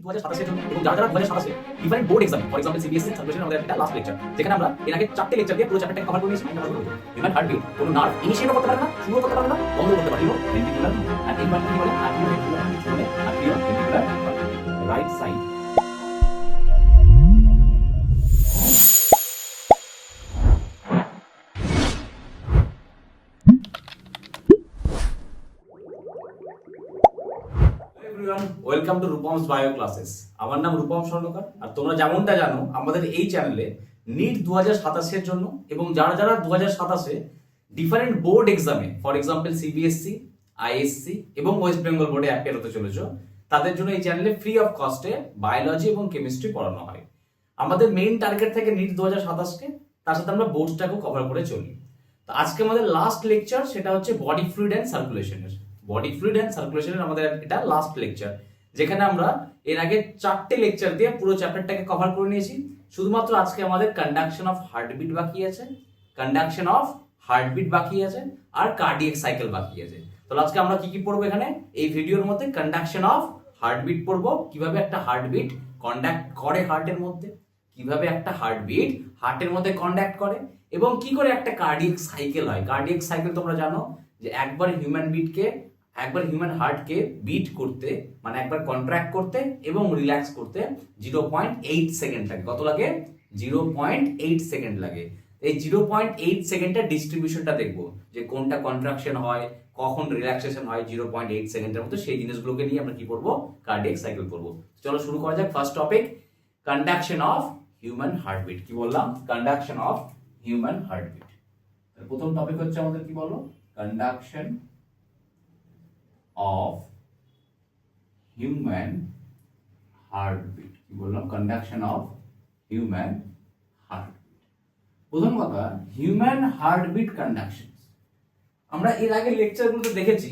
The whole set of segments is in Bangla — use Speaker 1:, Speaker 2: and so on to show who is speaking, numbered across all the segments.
Speaker 1: 2027 এর জন্য এবং যারা 2027 different board exam for example CBSE circulation আমাদের একটা লাস্ট লেকচার যেখানে আমরা এর আগে 4টে লেকচার দিয়ে পুরো চ্যাপ্টারটাকে কভার করে নিয়েছি। হিউম্যান হার্টবিট কোনো নার্ভ ইনিশিয়েট করতে পারে না, শুরু করতে পারে না, বন্ধ করতে পারে না। ভেন্ট্রিকুলার এন্ড ইনভার্টেড বলে atrioventricular right side. Welcome to Rupam's bio classes. আমার নাম রূপম স্বর্ণকার আর তোমরা যেমনটা জানো আমাদের এই চ্যানেলে নিট 2027 এর জন্য এবং যারা যারা 2027 এ ডিফারেন্ট বোর্ড এক্সামে ফর এক্সাম্পল সিবিএসসি, আইএসসি এবং ওয়েস্ট বেঙ্গল বোর্ডে অ্যাপিয়ার হতে চলেছ তাদের জন্য এই চ্যানেলে ফ্রি অফ কস্টে বায়োলজি এবং কেমিস্ট্রি পড়ানো হয়। আমাদের মেইন টার্গেট থাকে নিট 2027 কে, তার সাথে আমরা বোর্ডসটাকেও কভার করে চলি। তো আজকে আমাদের লাস্ট লেকচার সেটা হচ্ছে বডি ফ্লুইড অ্যান্ড সার্কুলেশনের। বডি ফ্লুইড অ্যান্ড সার্কুলেশনের আমাদের এটা লাস্ট লেকচার, যেখানে আমরা এর আগে 4টে লেকচার দিয়ে পুরো চ্যাপ্টারটাকে কভার করে নিয়েছি। শুধুমাত্র আজকে আমাদের কন্ডাকশন অফ হার্টবিট বাকি আছে, কন্ডাকশন অফ হার্টবিট বাকি আছে আর কার্ডিয়াক সাইকেল বাকি আছে। তো আজকে আমরা কি কি পড়বো এখানে এই ভিডিওর মধ্যে? কন্ডাকশন অফ হার্টবিট পড়বো, কিভাবে একটা হার্টবিট কন্ডাক্ট করে হার্টের মধ্যে, কিভাবে একটা হার্টবিট হার্টের মধ্যে কন্ডাক্ট করে এবং কি করে একটা কার্ডিয়াক সাইকেল হয়। কার্ডিয়াক সাইকেল তোমরা জানো যে একবার হিউম্যান হার্টকে বিট করতে মানে একবার কন্ট্রাক্ট করতে এবং রিল্যাক্স করতে 0.8 সেকেন্ড লাগে। কত লাগে? 0.8 সেকেন্ড লাগে। এই 0.8 সেকেন্ডের ডিস্ট্রিবিউশনটা দেখবো যে কোনটা কন্ট্রাকশন হয়, কখন রিল্যাক্সেশন হয় 0.8 সেকেন্ডের মধ্যে। সেই জিনিসগুলোকে নিয়ে আমরা কি করবো? কার্ডিয়াক সাইকেল করবো। চলো শুরু করা যাক। First topic, conduction of human heartbeat. কি বললাম? Conduction of human heartbeat. প্রথম টপিক হচ্ছে আমাদের কি বলো? Conduction of human heartbeat. কি বললাম? Conduction of human heartbeat. প্রথম কথা, হিউম্যান হার্টবিট কন্ডাকশন। আমরা এর আগে লেকচারগুলোতে দেখেছি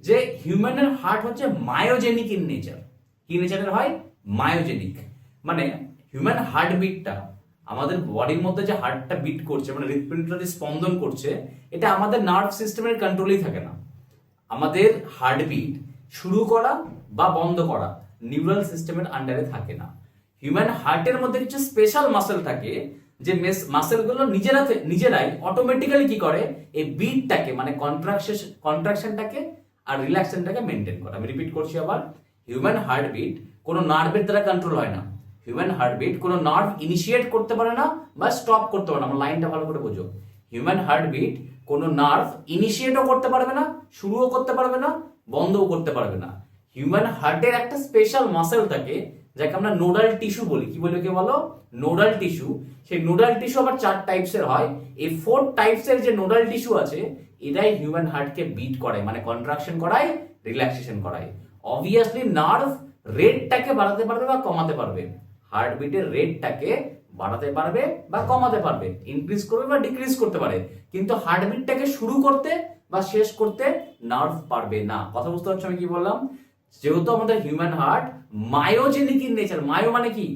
Speaker 1: যে হিউম্যানের হার্ট হচ্ছে মায়োজেনিক ইন নেচার। কি নেচারের হয়? মায়োজেনিক। মানে হিউম্যান হার্টবিটটা আমাদের বডির মধ্যে যে হার্টটা বিট করছে মানে হৃৎপিণ্ডটা স্পন্দন করছে, এটা আমাদের নার্ভ সিস্টেমের কন্ট্রোলেই থাকে না। আমাদের হার্টবিট শুরু করা বা বন্ধ করা নিউরাল সিস্টেমের আন্ডারে থাকে না। হিউম্যান হার্টের মধ্যে কিছু স্পেশাল মাসেল থাকে যে মাসেলগুলো নিজেরাই অটোমেটিক্যালি কি করে? এই বিটটাকে মানে কন্ট্রাকশনটাকে আর রিল্যাক্সেশনটাকে মেনটেন করে। আমি রিপিট করছি আবার, হিউম্যান হার্টবিট কোনো নার্ভের দ্বারা কন্ট্রোল হয় না। হিউম্যান হার্টবিট কোনো নার্ভ ইনিশিয়েট করতে পারে না বা স্টপ করতে পারে না। আমার লাইনটা ভালো করে বোঝো। হিউম্যান হার্টবিট কোনো নার্ভ ইনিশিয়েটও করতে পারবে না, শুরুও করতে পারবে না, বন্ধও করতে পারবে না। হিউম্যান হার্টের একটা স্পেশাল মাসেল থাকে যাকে আমরা নোডাল টিস্যু বলি। কি বলি? কে বলো? Nodal tissue. সেই নোডাল টিস্যু আবার 4 টাইপসের হয়। এই 4 টাইপসের যে নোডাল টিস্যু আছে এটাই হিউম্যান হার্টকে বিট করায় মানে কন্ট্রাকশন করায়, রিল্যাক্সেশন করায়। অবভিয়াসলি নার্ভ রেটটাকে বাড়াতে পারবে বা কমাতে পারবে। হার্টবিটের রেটটাকে বাড়াতে পারবে বা কমাতে পারবে, ইনক্রিজ করবে বা ডিক্রিজ করতে পারে, কিন্তু হার্টবিটটাকে শুরু করতে বা শেষ করতে নার্ভ পারবে না। কথা বুঝতে পারছো আমি কি বললাম? যেহেতু আমাদের human heart myogenic in nature. Myo মানে কি?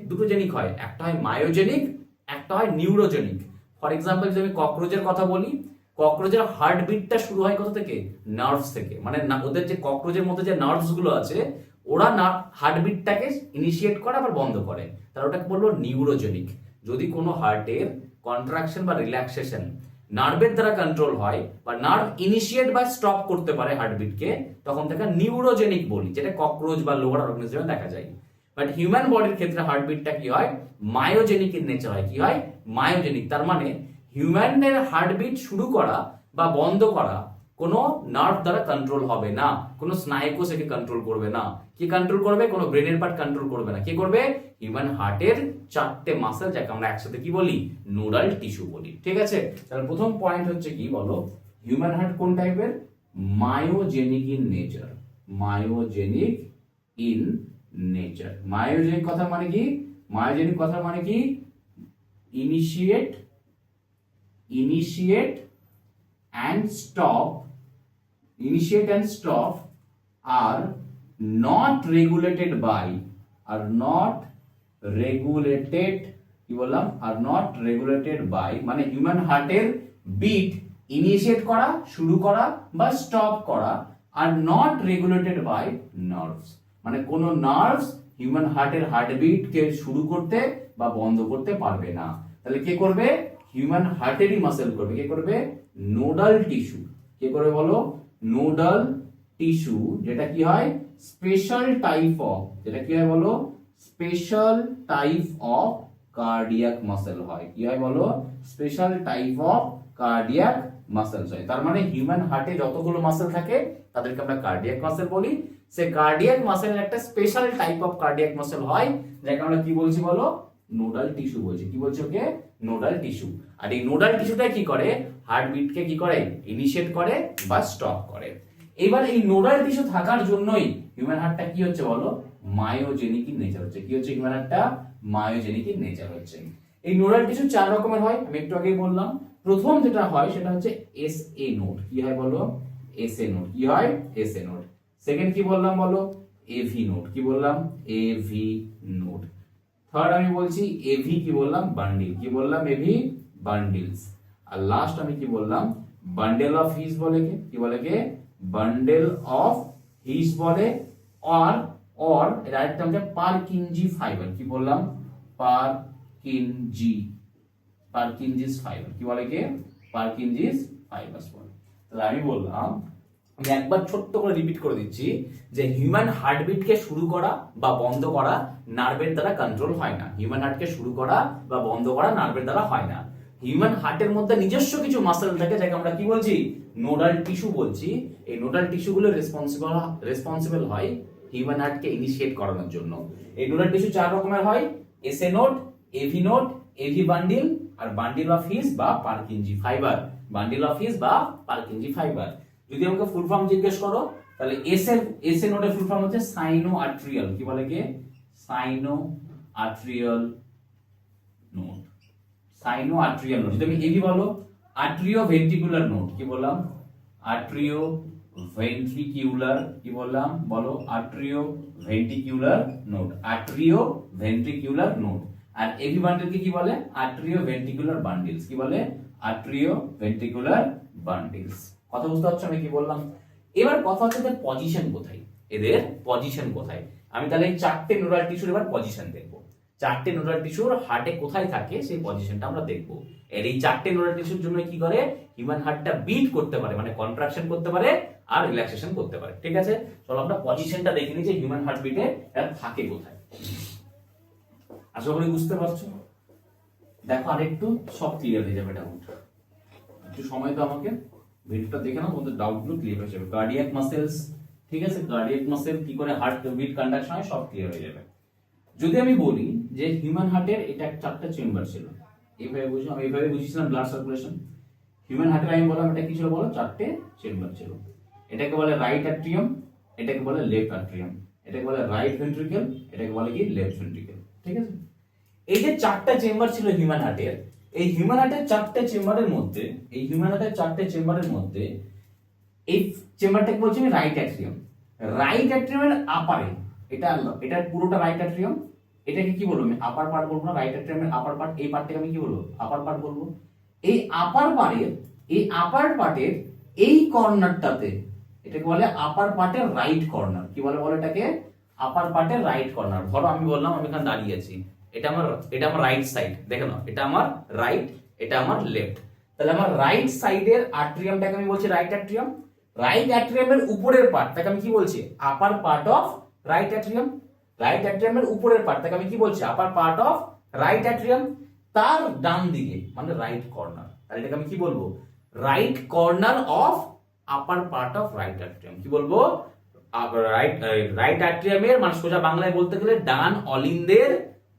Speaker 1: দুটো জেনিক হয়, একটা হয় মায়োজেনিক, একটা হয় নিউরোজেনিক। ফর এক্সাম্পল যদি আমি ককরোচের কথা বলি, ককরোচের হার্টবিটটা শুরু হয় কোথা থেকে? নার্ভস থেকে। মানে ওদের যে ককরোচের মধ্যে যে নার্ভস গুলো আছে ওরা হার্টবিটটাকে ইনিশিয়েট করে আবার বন্ধ করে, তার ওটাকে বলবো নিউরোজেনিক। যদি কোনো হার্টের কন্ট্রাকশন বা রিল্যাক্সেশন নার্ভের দ্বারা কন্ট্রোল হয় বা নার্ভ ইনিশিয়েট বা স্টপ করতে পারে হার্টবিটকে, তখন তাকে নিউরোজেনিক বলি, যেটা ককরোচ বা লোয়ার অর্গানিজমে দেখা যায়। বাট হিউম্যান বডির ক্ষেত্রে হার্টবিটটা কি হয়? মায়োজেনিক ইন নেচার হয়। কি হয়? মায়োজেনিক। তার মানে হিউম্যানের হার্টবিট শুরু করা বা বন্ধ করা কোনো নার্ভ দ্বারা কন্ট্রোল হবে না, কোনো স্নায়ুকোষ একে কন্ট্রোল করবে না। কি কন্ট্রোল করবে? কোনো ব্রেনের পার্ট কন্ট্রোল করবে না। কি করবে? হিউম্যান হার্টের 4টে মাসেল, যাকে আমরা একসাথে কি বলি? নোডাল টিস্যু বলি। ঠিক আছে? তাহলে প্রথম পয়েন্ট হচ্ছে কি বলো? হিউম্যান হার্ট কোন টাইপের? Myogenic in nature. Myogenic in nature. Myogenic কথা মানে কি? মায়োজেনিক কথা মানে কি? Initiate and stop are not regulated by কি বললাম? are not regulated by মানে হিউম্যান হার্টের বিট ইনিশিয়েট করা, শুরু করা বা স্টপ করা আর নট রেগুলেটেড বাই নার্ভস। মানে কোনো নার্ভস হিউম্যান হার্টের হার্টবিট কে শুরু করতে বা বন্ধ করতে পারবে না। তাহলে কে করবে? হিউম্যান হার্টেরই মাসেল করবে। কে করবে? Nodal tissue. কে করবে বলো? নোডাল টিস্যু, যেটা কি হয় স্পেশাল টাইপ অফ, যেটা কি হয় বলো? Special type of cardiac muscle হয়। কি হয় বলো? Special type of cardiac muscles হয়। তার মানে হিউম্যান হার্টে যতগুলো মাসেল থাকে তাদেরকে আমরা কার্ডিয়াক মাসেল বলি। সে কার্ডিয়াক মাসেলের একটা special type of cardiac muscle হয়, যাকে আমরা কি বলছি বলো? নোডাল টিস্যু বলছি। কি বলছি ওকে? Nodal tissue. আর এই নোডাল টিস্যুটা কি করে? হার্টবিটকে কি করে? ইনিশিয়েট করে বা স্টপ করে। এবার এই নোডাল টিস্যু থাকার জন্যই হিউম্যান হার্টটা কি হচ্ছে বলো? মায়োজেনিক ইন নেচার হচ্ছে। কি হচ্ছে হিউম্যান হার্টটা? মায়োজেনিক ইন নেচার হচ্ছে। এই নোডাল টিস্যু 4 রকমের হয়, আমি একটু আগেই বললাম। প্রথম যেটা হয় সেটা হচ্ছে এসএ নোড। কি হয় বলো? SA node. কি হয়? SA node. সেকেন্ড কি বললাম বলো? AV node. কি বললাম? AV node. থার্ড আমি বলছি এভি, কি বললাম? বান্ডিল। কি বললাম? এভি বান্ডিলস। আর লাস্ট আমি কি বললাম? বান্ডেল অফ হিস বলে। কি বলে? বান্ডেল অফ হিস বলে। অর এর আরেকটা হচ্ছে পারকিনজি ফাইবার। কি বললাম? পারকিনজিস ফাইবার। কি বলে? পারকিনজিস ফাইবারস বলে। তাহলে আমি বললাম, আমি একবার ছোট্ট করে রিপিট করে দিচ্ছি যে হিউম্যান হার্টবিটকে শুরু করা বা বন্ধ করা নার্ভের দ্বারা কন্ট্রোল হয় না। হিউম্যান হার্টকে শুরু করা বা বন্ধ করা নার্ভের দ্বারা হয় না। হিউম্যান হার্টের মধ্যে নিজস্ব কিছু মাসেল থাকে, যাকে আমরা কি বলছি? নোডাল টিস্যু বলছি। এই নোডাল টিস্যুগুলো রেসপন্সিবল হয় হিউম্যান হার্টকে ইনিশিয়েট করানোর জন্য। এই নোডাল টিস্যু 4 রকমের হয়: SA node, AV node, AV bundle, আর বান্ডিল অফ হিস বা Purkinje fibre. Bundle of His বা পারকিনজি ফাইবার। যদি আমাকে ফুল ফর্ম জিজ্ঞেস করো, তাহলে এসএ নোডের ফুল ফর্ম হচ্ছে সাইনো আর্ট্রিয়াল। কি বলে? Sinoatrial node. Sinoatrial node. যদি আমি এভি বলো, আর্ট্রিও ভেন্ট্রিকুলার নোড। কি বললাম? আর্ট্রিও ভেন্ট্রিকিউলার। কি বললাম বলো? আর্ট্রিও ভেন্ট্রিকিউলার নোড। আর্ট্রিও ভেন্ট্রিকিউলার নোড। আর এভি বান্ডেলকে কি বলে? আর্ট্রিও ভেন্ট্রিকুলার বান্ডিলস। কি বলে? আর্ট্রিও ভেন্ট্রিকুলার বান্ডিলস। কথা বুঝতে পারছো আমি কি বললাম? এবার কথা হচ্ছে এদের পজিশন কোথায়। এদের পজিশন কোথায়? আমি তাহলে এই 4টে নোডাল টিস্যুর এবার পজিশন দেখবো। 4টে নোডাল টিস্যুর হার্টে কোথায় থাকে সেই পজিশনটা আমরা দেখবো। এর এই 4টে নোডাল টিস্যুর জন্য কি করে? হিউম্যান হার্টটা বিট করতে পারে, মানে কন্ট্রাকশন করতে পারে আর রিল্যাক্সেশন করতে পারে। ঠিক আছে, চলো আমরা পজিশনটা দেখে নিই যে হিউম্যান হার্টবিটে এর থাকে কোথায়। আশা করি বুঝতে পারছো। দেখো আরেকটু সব ক্লিয়ার হয়ে যাবে ডাউট। একটু সময় তো আমাকে ভিডিওটা দেখে নাও, তোমাদের ডাউটগুলো ক্লিয়ার হয়ে যাবে। কার্ডিয়াক মাসেলস, ঠিক আছে, কার্ডিয়াক মাসেল কি করে হার্ট বিট কন্ডাকশন হয় সব ক্লিয়ার হয়ে যাবে। যদি আমি বলি যে হিউম্যান হার্টের এটা 4টা চেম্বার ছিল, এইভাবে বুঝো, আমি এইভাবে বুঝিয়েছিলাম ব্লাড সার্কুলেশন। হিউম্যান হার্টের আমি বললাম এটা কি ছিল বলো? 4টে চেম্বার ছিল। এটাকে বলে রাইট অ্যাট্রিয়াম, এটাকে বলে লেফট অ্যাট্রিয়াম, এটাকে বলে রাইট ভেন্ট্রিকল, এটাকে বলে কি লেফট ভেন্ট্রিকল। ঠিক আছে, এই যে 4টা চেম্বার ছিল হিউম্যান হার্টের, এই হিউম্যান হার্টের 4টে চেম্বারের মধ্যে, এই হিউম্যান হার্টের 4টে চেম্বারের মধ্যে এই চেম্বারটাকে বলছি আমি রাইট অ্যাট্রিয়াম। রাইট অ্যাট্রিয়ামের আপারে, এটা পুরোটা রাইট অ্যাট্রিয়াম। এটাকে কি বলবো? আমি আপার পার্ট বলবো না, রাইট অ্যাট্রিয়ামের আপার পার্ট, এই পার্টটাকে আমি কি বলবো? আপার পার্ট বলবো। এই আপার পার্টের এই কর্নারটাতে এটাকে বলে আপার পার্টের রাইট কর্নার। কি বলে বলো এটাকে? আপার পার্টের রাইট কর্নার। ধরো আমি বললাম আমি এখানে দাঁড়িয়ে আছি, এটা আমার রাইট সাইড, দেখো না, এটা আমার রাইট, এটা আমার লেফট। তাহলে আমার রাইট সাইডের আর্ট্রিয়ামটাকে আমি বলছি রাইট অ্যাট্রিয়াম। রাইট অ্যাট্রিয়ামের উপরের পার্ট তাকে আমি কি বলছি? Upper part of right atrium. Right অ্যাট্রিয়ামের উপরের পার্ট তাকে আমি কি বলছি? Upper part of right atrium. তার ডান দিকে মানে রাইট কর্নার, তাহলে এটাকে আমি কি বলবো? Right corner of upper part of right atrium. কি বলবো? রাইট অ্যাট্রিয়ামের মানে সোজা বাংলায় বলতে গেলে ডান অলিন্দের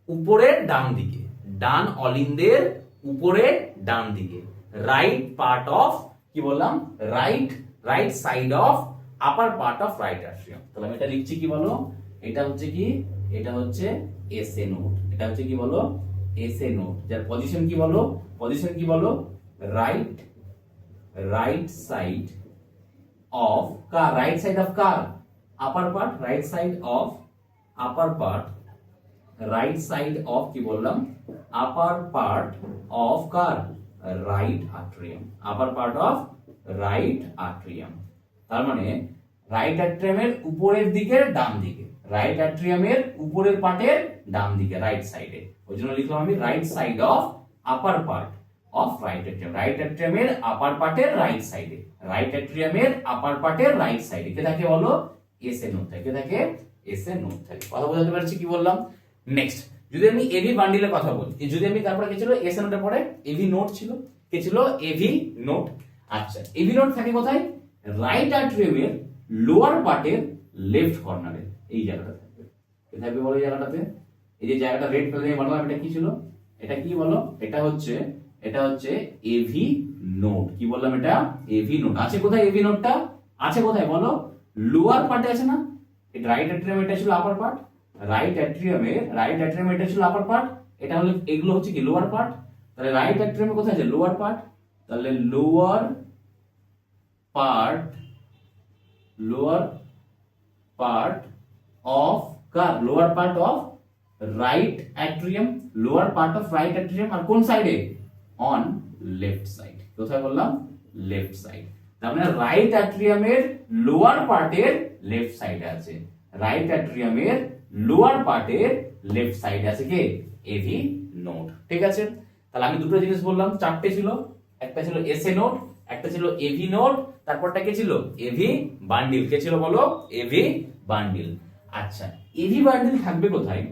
Speaker 1: উপরের ডান দিকে, ডান অলিন্দের উপরের ডান দিকে, রাইট পার্ট অফ, কি বললাম? Right side of upper part of right atrium. তাহলে আমি এটা লিখছি কি বলো? এটা হচ্ছে কি? এটা হচ্ছে এসএ নোড। এটা হচ্ছে কি বলো? SA node. যার পজিশন কি বলো? পজিশন কি বলো? রাইট সাইড অফ কার? রাইট সাইড অফ কার? Upper part. Right side of upper part, right side of কি বললাম? আপার পার্ট অফ কার? Right atrium. Upper part of right atrium. তার মানে রাইট অ্যাট্রিয়ামের উপরের দিকের ডান দিকে, রাইট অ্যাট্রিয়ামের উপরের পার্টের ডান দিকে, রাইট সাইডে। ওই জন্য লিখলাম আমি right side of upper part of right atrium. Right অ্যাট্রিয়ামের আপার পার্টের রাইট সাইডে, রাইট অ্যাট্রিয়ামের আপার পার্টের রাইট সাইডে কে থাকে বলো? এসএ নোড থাকে। কে থাকে? এসএ নোড থাকে। কথা বোঝাতে পারছি কি বললাম? নেক্সট যদি আমি এভি বান্ডিলের কথা বলি, যদি আমি তারপরে কে ছিল এসএ নোডের পরে এভি নোড ছিল, কে ছিল এভি নোড। আচ্ছা এভি নোড থাকে কোথায়? রাইট অ্যাট্রিয়ামের লোয়ার পার্টের লেফট কর্নারে, এই জায়গাটা থাকবে। কে থাকবে বলো এই জায়গাটাতে? এই যে জায়গাটা রেড কালার দিয়ে বানালাম, এটা কি ছিল? এটা কি বলো? এটা হচ্ছে এভি নোড। কি বললাম? এটা এভি নোড। আছে কোথায় এভি নোডটা? আছে কোথায় বলো? লোয়ার পার্টে আছে না? এটা রাইট অ্যাট্রিয়াম, এটা ছিল আপার পার্ট। রাইট অ্যাট্রিয়াম এটা ছিল আপার পার্ট, এটা হলো, এগুলো হচ্ছে কি লোয়ার পার্ট। তাহলে রাইট অ্যাট্রিয়ামে কোথায় আছে? Lower part. তাহলে লোয়ার পার্ট অফ কার? Lower part of right atrium. Lower part of right atrium আর কোন সাইডে? On left side. কোথায় বললাম? Left side. তার মানে রাইট অ্যাট্রিয়ামের লোয়ার পার্টের লেফট সাইডে আছে। রাইট অ্যাট্রিয়ামের লোয়ার পার্টের লেফট সাইডে আছে কে? AV node. ঠিক আছে, তাহলে আমি দুটো জিনিস বললাম, চারটে ছিল। একটা ছিল এসএ নোড, একটা ছিল এভি নোড, তারপরটা কে ছিল? AV bundle. কে ছিল বলো? AV bundle. আচ্ছা এভি বান্ডিল থাকবে কোথায়?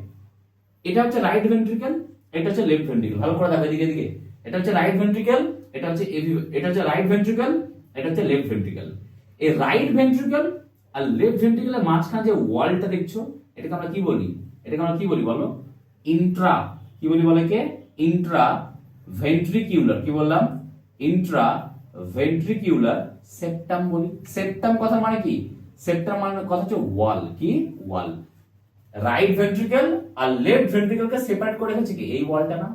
Speaker 1: এটা হচ্ছে রাইট ভেন্ট্রিকল, এটা হচ্ছে লেফট ভেন্ট্রিকল। ভালো করে দেখো এদিকে এদিকে। এটা হচ্ছে রাইট ভেন্ট্রিকল, এটা হচ্ছে এভি, এটা হচ্ছে রাইট ভেন্ট্রিকল, এটা হচ্ছে লেফট ভেন্ট্রিকল। এই রাইট ভেন্ট্রিকল আর লেফট ভেন্ট্রিকলের মাঝখানে যে ওয়ালটা দেখছো, এটাকে আমরা কি বলি? এটাকে আমরা কি বলি বলো? ইন্ট্রা, কি বলি বলে কে? ইন্ট্রা ভেন্ট্রিকিউলার। কি বললাম? ইন্ট্রা ভেন্ট্রিকিউলার সেপ্টাম বলি। সেপ্টাম কথা মানে কি? সেপ্টাম মানে কথা হচ্ছে ওয়াল। কি? ওয়াল। রাইট ভেন্ট্রিকল আর লেফট ভেন্ট্রিকলকে সেপারেট করে রেখেছে কি? এই ওয়ালটা না?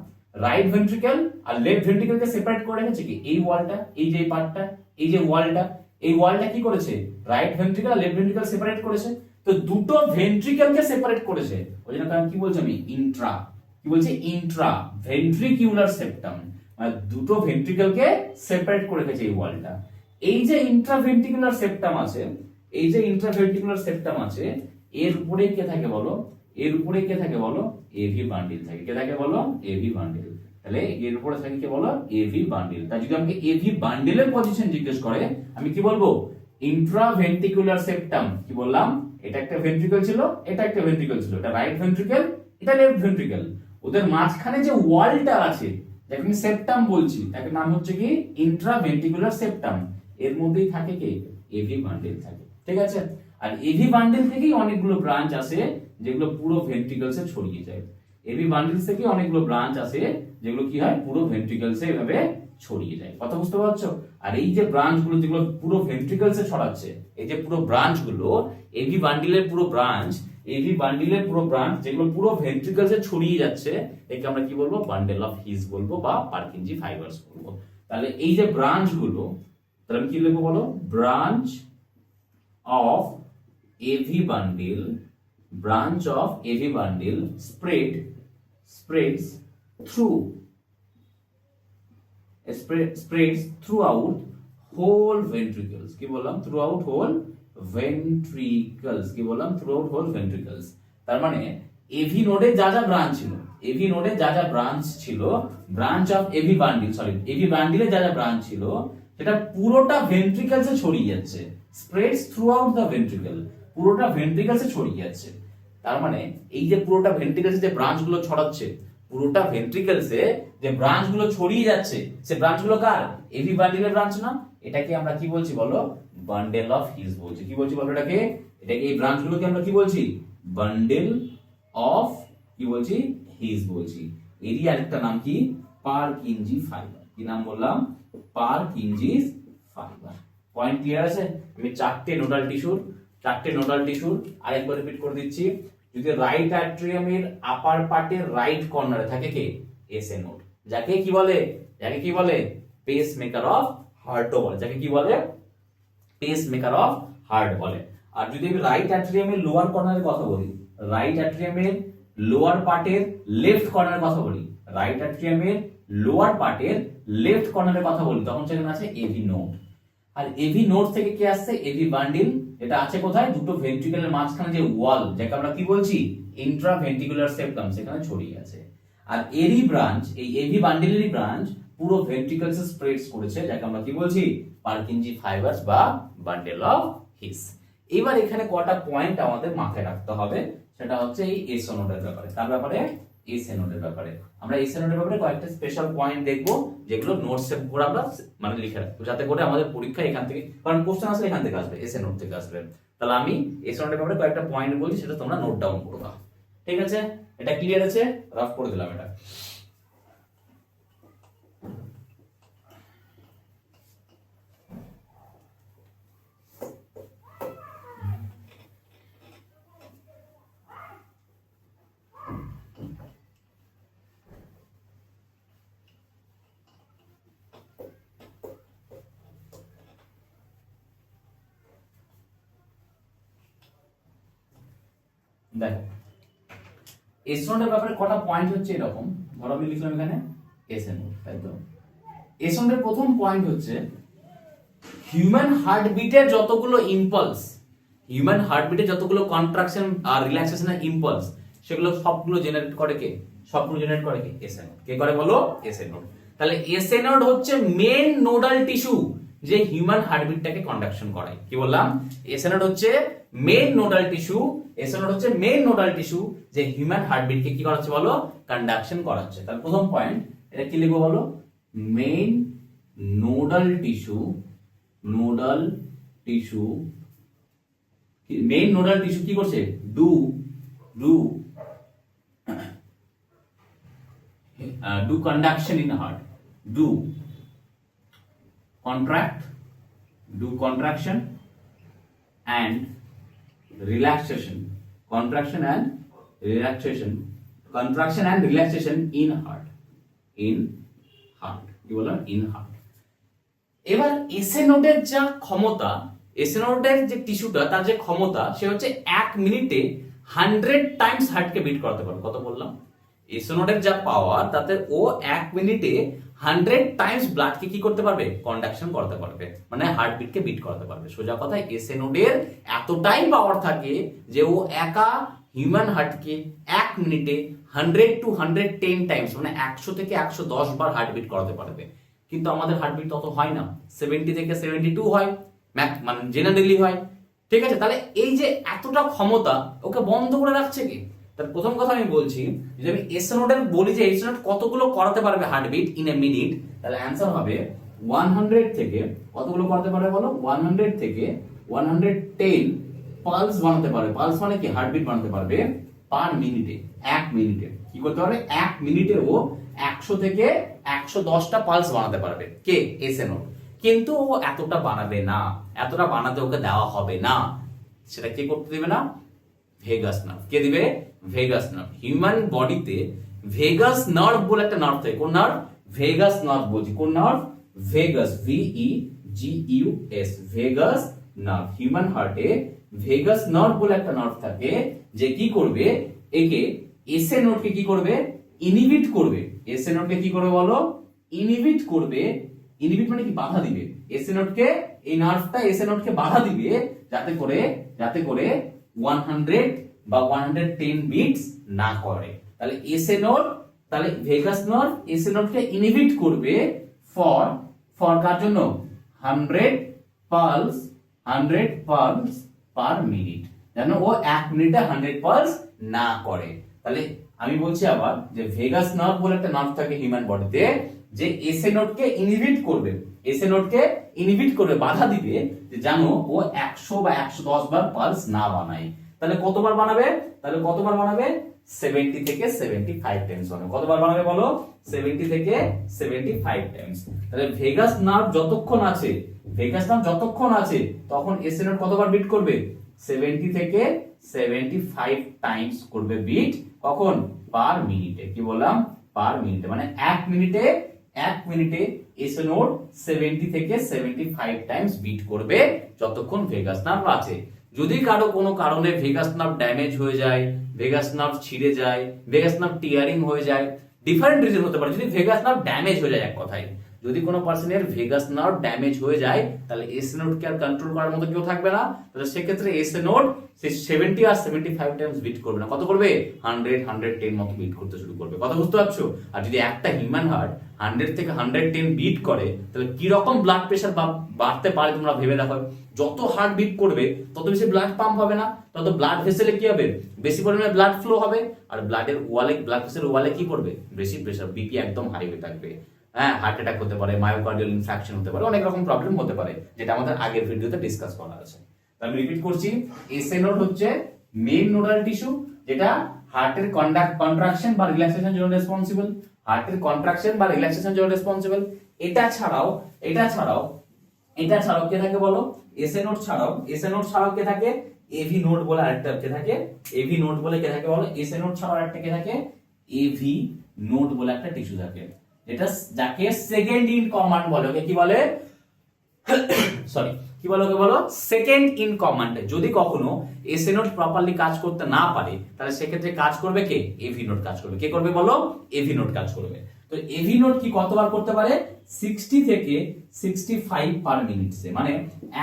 Speaker 1: রাইট ভেন্ট্রিকল আর লেফট ভেন্ট্রিকলকে সেপারেট করে রেখেছে কি? এই ওয়ালটা, এই যে পার্টটা, এই যে ওয়ালটা। এই ওয়ালটা কি করেছে? রাইট ভেন্ট্রিকল আর লেফট ভেন্ট্রিকল সেপারেট করেছে। তো দুটো ভেন্ট্রিকলকে সেপারেট করেছে, ওই জন্য আমি কি বলছি? আমি ইন্ট্রা। কি বলছি? ইন্ট্রা ভেন্ট্রিকিউলার সেপ্টাম, মানে দুটো ভেন্ট্রিকলকে সেপারেট করে রেখেছে এই ওয়ালটা। এই যে ইন্ট্রাভেন্ট্রিকুলার সেপ্টাম আছে, এই যে ইন্ট্রাভেন্ট্রিকুলার সেপ্টাম আছে, এর উপরে কে থাকে বলো? এর উপরে কে থাকে বলো? এভি বান্ডিল থাকে। কে থাকে বলো? AV bundle. তাহলে এর উপরে থাকে কি বলো? AV bundle. তাই যদি আমাকে এভি বান্ডিলের পজিশন জিজ্ঞেস করে, আমি কি বলবো? Intraventricular septum. কি বললাম? এটা একটা ভেন্ট্রিকল ছিল, এটা একটা ভেন্ট্রিকল ছিল। এটা রাইট ভেন্ট্রিকল, এটা লেফট ভেন্ট্রিকল। ওদের মাঝখানে যে ওয়ালটা আছে, যাকে আমি সেপ্টাম বলছি, তাকে নাম হচ্ছে কি? Intraventricular septum. এর মধ্যেই থাকে কি? এভি বান্ডিল থাকে। ঠিক আছে, আর এভি বান্ডিল থেকেই অনেকগুলো ব্রাঞ্চ আছে যেগুলো পুরো ভেন্ট্রিকলসে ছড়িয়ে যায়। এভি বান্ডিল থেকে অনেকগুলো ব্রাঞ্চ আছে যেগুলো কি হয়? পুরো ভেন্ট্রিকলসে এভাবে ছড়িয়ে যায়। কথা বুঝতে পারছো? আর এই যে ব্রাঞ্চগুলো যেগুলো পুরো ভেন্ট্রিকলসে ছড়াচ্ছে, এই যে পুরো ব্রাঞ্চগুলো, এভি বান্ডিলের পুরো ব্রাঞ্চ, এভি বান্ডিলের পুরো ব্রাঞ্চ যেগুলো পুরো ভেন্ট্রিকলসে ছড়িয়ে যাচ্ছে, একে আমরা কি বলবো? বান্ডেল অফ হিস বলবো বা পার্কিনজি ফাইবারস বলবো। তাহলে এই যে ব্রাঞ্চগুলো, তাহলে আমি কি লিখবো বলো? Branch of AV bundle, branch of AV bundle spreads throughout whole ventricles। কি বললাম? throughout whole ventricles। কি বললাম? throughout whole ventricles। তার মানে এভি নোডে যা যা ব্রাঞ্চ ছিল, এভি নোডে যা যা ব্রাঞ্চ ছিল, branch of AV bundle, sorry AV বান্ডিলে যা যা ব্রাঞ্চ ছিল, সেটা পুরোটা ভেন্ট্রিকলসে ছড়িয়ে যাচ্ছে। স্প্রেডস থ্রুআউট দ্য ভেন্ট্রিকল, পুরোটা ভেন্ট্রিকলসে ছড়িয়ে যাচ্ছে। তার মানে এই যে পুরোটা ভেন্ট্রিকলসে যে ব্রাঞ্চগুলো ছড়াচ্ছে, পুরোটা ভেন্ট্রিকলসে যে ব্রাঞ্চগুলো ছড়িয়ে যাচ্ছে, সে ব্রাঞ্চগুলো কার? এভি বান্ডিলের ব্রাঞ্চ না? এটাকে আমরা কি বলছি বলো? বান্ডেল অফ হিস বলছি। কি বলছি বলো এটাকে? এটাকে, এই ব্রাঞ্চগুলোকে আমরা কি বলছি? বান্ডেল অফ কি বলছি? হিস বলছি। এরই আরেকটা নাম কি? পারকিনজি ফাইবার। কি নাম বললাম? পারকিনজি ফাইবার। পয়েন্ট ক্লিয়ার আছে? আমি চারটে নোডাল টিস্যুর আরেকবার রিপিট করে দিচ্ছি। যদি রাইট অ্যাট্রিয়ামের আপার পার্টের রাইট কর্নারে থাকে কে? SA node. যাকে কি বলে? যাকে কি বলে? পেস মেকার অফ হার্ট বলে। যাকে কি বলে? পেস মেকার অফ হার্ট বলে। আর যদি আমি রাইট অ্যাট্রিয়ামের লোয়ার কর্নারের কথা বলি, রাইট অ্যাট্রিয়ামের লোয়ার পার্টের লেফট কর্নারের কথা বলি, রাইট অ্যাট্রিয়ামের লোয়ার পার্টের লেফট কর্নারের কথা বলি, তখন সেখানে আছে এভি নোড। আর এভি নোড থেকে কি আসছে? AV bundle. এটা আছে কোথায়? দুটো ভেন্ট্রিকলের মাঝখানে যে ওয়াল, যাকে আমরা কি বলছি ইন্ট্রাভেন্ট্রিকুলার সেপ্টাম, সেখানে ছড়িয়ে আছে। আর এরই ব্রাঞ্চ, এই এভি বান্ডেলেরই ব্রাঞ্চ পুরো ভেন্ট্রিকলসে স্প্রেডস করেছে, যাকে আমরা কি বলছি পারকিনজি ফাইবারস বা বান্ডেল অফ হিস। এবার এখানে কটা পয়েন্ট আমাদের মাথায় রাখতে হবে, সেটা হচ্ছে এই এসও নোডের ব্যাপারে। তার ব্যাপারে এসএ নোডের ব্যাপারে আমরা এসএ নোডের ব্যাপারে কয়েকটা স্পেশাল পয়েন্ট দেখবো, যেগুলো নোটসে করে আমরা মানে লিখে রাখবো, যাতে করে আমাদের পরীক্ষা এখান থেকে, কারণ কোশ্চেন আসলে এখান থেকে আসবে, এসএ নোড থেকে আসবে। তাহলে আমি এসএ নোডের ব্যাপারে কয়েকটা পয়েন্ট বলছি, সেটা তোমরা নোট ডাউন করবা। ঠিক আছে, এটা ক্লিয়ার আছে? রাফ করে দিলাম এটা। দেখো এসএ নোডের ব্যাপারে কটা পয়েন্ট হচ্ছে এরকম, ধরো আমি লিখলাম এখানে এসএ নোড, তাই তো। এসএ নোডের প্রথম পয়েন্ট হচ্ছে হিউম্যান হার্টবিটের যতগুলো ইম্পালস, হিউম্যান হার্টবিটের যতগুলো কন্ট্রাকশন আর রিল্যাক্সেশনের ইম্পালস, সেগুলো সবগুলো জেনারেট করে কে? সবগুলো জেনারেট করে কে? SA node. কে করে বলো? SA node. তাহলে এসএ নোড হচ্ছে মেইন নোডাল টিস্যু যে হিউম্যান হার্টবিটটাকে কন্ডাকশন করায়। কি বললাম? এসএ নোড হচ্ছে main nodal tissue, SA node হচ্ছে মেইন নোডাল টিস্যু যে হিউম্যান হার্টবিটকে কি করাচ্ছে বলো? কন্ডাকশন করাচ্ছে। তাহলে প্রথম পয়েন্ট, এটা কি লিখবো বলো? Main nodal tissue, nodal tissue, main nodal tissue কি করছে? Do conduction in the heart, do contraction and relaxation, contraction and relaxation in heart, কি বললাম? in heart। এবার এসএ নোডের যা ক্ষমতা, এসএ নোডের যে টিস্যুটা, তার যে ক্ষমতা, সে হচ্ছে 1 মিনিটে 100 টাইমস হার্টকে বিট করাতে পারে। কত বললাম? এসএ নোডের যা পাওয়ার, তাতে ও 1 মিনিটে 100 টাইমস ব্লাডকে কি করতে পারবে? কন্ডাকশন করতে পারবে, মানে হার্টবিটকে বিট করাতে পারবে। সোজা কথা, এসএ নোডের এতটাই পাওয়ার থাকে যে ও একা হিউম্যান হার্টকে 1 মিনিটে 100 to 110 টাইমস, মানে 100 থেকে 110 বার হার্টবিট করাতে পারবে। কিন্তু আমাদের হার্টবিট তত হয় না, 70 থেকে 72 হয়, মানে জেনারেলি হয়। ঠিক আছে, তাহলে এই যে এতটা ক্ষমতা, ওকে বন্ধ করে রাখছে কি? তার প্রথম কথা আমি বলছি, যদি আমি এসএ নোডের বলি যে এসএ নোড কতগুলো করাতে পারবে হার্টবিট ইন এ মিনিট, তাহলে অ্যান্সার হবে 100 থেকে কতগুলো করতে পারে বলো? 100 থেকে 110 পালস বানাতে পারবে। পালস মানে কি? হার্টবিট বানাতে পারবে পার মিনিটে, 1 মিনিটে। কি করতে পারবে? 1 মিনিটে ও 100 থেকে 110টা পালস বানাতে পারবে। কে? SA node. কিন্তু ও এতটা বানাবে না, এতটা বানাতে ওকে দেওয়া হবে না। সেটা কে করতে দিবে না? Vegas nerve. কে দিবে? Vagus nerve. হিউম্যান বডিতে ভেগাস নার্ভ বলে একটা নার্ভ থাকে। কোন নার্ভ? ভেগাস নার্ভ বলছি। কোন nerve? Vagus, VEGUS, vagus nerve. Human হার্টে ভেগাস নার্ভ বলে একটা নার্ভ থাকে, যে কি করবে? একে এসএ নোডকে কি করবে? ইনহিবিট করবে। এসএ নোডকে কি করবে বলো? ইনহিবিট করবে। ইনহিবিট মানে কি? বাধা দিবে। এসএ নোডকে, এই নার্ভটা এসএ নোডকে বাধা দিবে, যাতে করে 100 বা 110 বিটস না করে। তাহলে এসএ নোড, তাহলে ভেগাস নার্ভ এসএ নোডকে ইনহিবিট করবে ফর কার জন্য? 100 পালস পার মিনিট, যেন ও 1 মিনিটে 100 পালস না করে। তাহলে আমি বলছি আবার, যে ভেগাস নার্ভ বলে একটা নার্ভ থাকে হিউম্যান বডিতে, যে এসএ নোডকে ইনহিবিট করবে, এসএ নোডকে ইনহিবিট করবে, বাধা দিবে, যে জানো ও 100 বা 110 বার পালস না বানায়। তাহলে কতবার বানাবে? 70 থেকে 75 টাইমস বানাবে। কতবার বানাবে বলো? 70 থেকে 75 টাইমস। তাহলে ভেগাস নার্ভ যতক্ষণ আছে, তখন এসএ নোড কতবার বিট করবে? 70 থেকে 75 টাইমস করবে বিট। কখন? পার মিনিটে। কি বললাম? পার মিনিটে, মানে 1 মিনিটে এসএ নোড 70 থেকে 75 টাইমস বিট করবে যতক্ষণ ভেগাস নার্ভ আছে। যদি কারো কোনো কারণে ভেগাস নার্ভ ড্যামেজ হয়ে যায়, ভেগাস নার্ভ ছিঁড়ে যায়, ভেগাস নার্ভ টিয়ারিং হয়ে যায়, ডিফারেন্ট রিজন হতে পারে। যদি ভেগাস নার্ভ ড্যামেজ হয়ে যায়, এক কথায় যদি কোনো পার্সনের ভেগাস নার্ভ ড্যামেজ হয়ে যায় তাহলে এসএ নোডকে আর কন্ট্রোল করার মতো কেউ থাকবে না, তাহলে সেক্ষেত্রে এসএ নোড সে 70 আর 75 টাইমস বিট করবে না, কত করবে 100 110 মতো বিট করতে শুরু করবে। কথা বুঝতে পারছো? আর যদি একটা হিউম্যান হার্ট 100 থেকে 110 বিট করে তাহলে কি রকম ব্লাড প্রেশার বাড়তে পারে তোমরা ভেবে দেখো। যত হার্ট বিট করবে তত বেশি ব্লাড পাম্প হবে না, তত ব্লাড ভেসেলে কি হবে, বেশি পরিমাণে ব্লাড ফ্লো হবে, আর ব্লাডের ওয়ালে, ব্লাড ভেসেলের ওয়ালে কি করবে, বেশি প্রেশার, বিপি একদম হাই হয়ে থাকবে। হ্যাঁ, হার্ট অ্যাটাক হতে পারে, মায়োকার্ডিয়াল ইনফ্রাকশন হতে পারে, অনেক রকম প্রবলেম হতে পারে, যেটা আমাদের আগের ভিডিওতে ডিসকাস করা আছে। আমি রিপিট করছি, এসএ নোড হচ্ছে মেইন নোডাল টিস্যু, যেটা হার্টের কন্ট্রাকশন বা রিল্যাক্সেশনের জন্য রেসপন্সিবল, হার্টের কন্ট্রাকশন বা রিল্যাক্সেশনের জন্য রেসপন্সিবল। এটা ছাড়াও কে থাকে বলো, এসএ নোড ছাড়াও কে থাকে, এভি নোড বলে আরেকটা কে থাকে, এভি নোড বলে কে থাকে বলো, এসএ নোড ছাড়াও আরেকটা কে থাকে, এভি নোড বলে একটা টিস্যু থাকে, যেটা যাকে সেকেন্ড ইন কমান্ড বলে। ওকে কি বলে, সরি কি বলো, ওকে বলো সেকেন্ড ইন কমান্ড। যদি কখনো এসএ নোড প্রপারলি কাজ করতে না পারে তাহলে সেক্ষেত্রে কাজ করবে কে, এভি নোড কাজ করবে। কে করবে বলো, এভি নোড কাজ করবে। তো এভি নোড কি কতবার করতে পারে, 60 থেকে 65 পার মিনিটে, মানে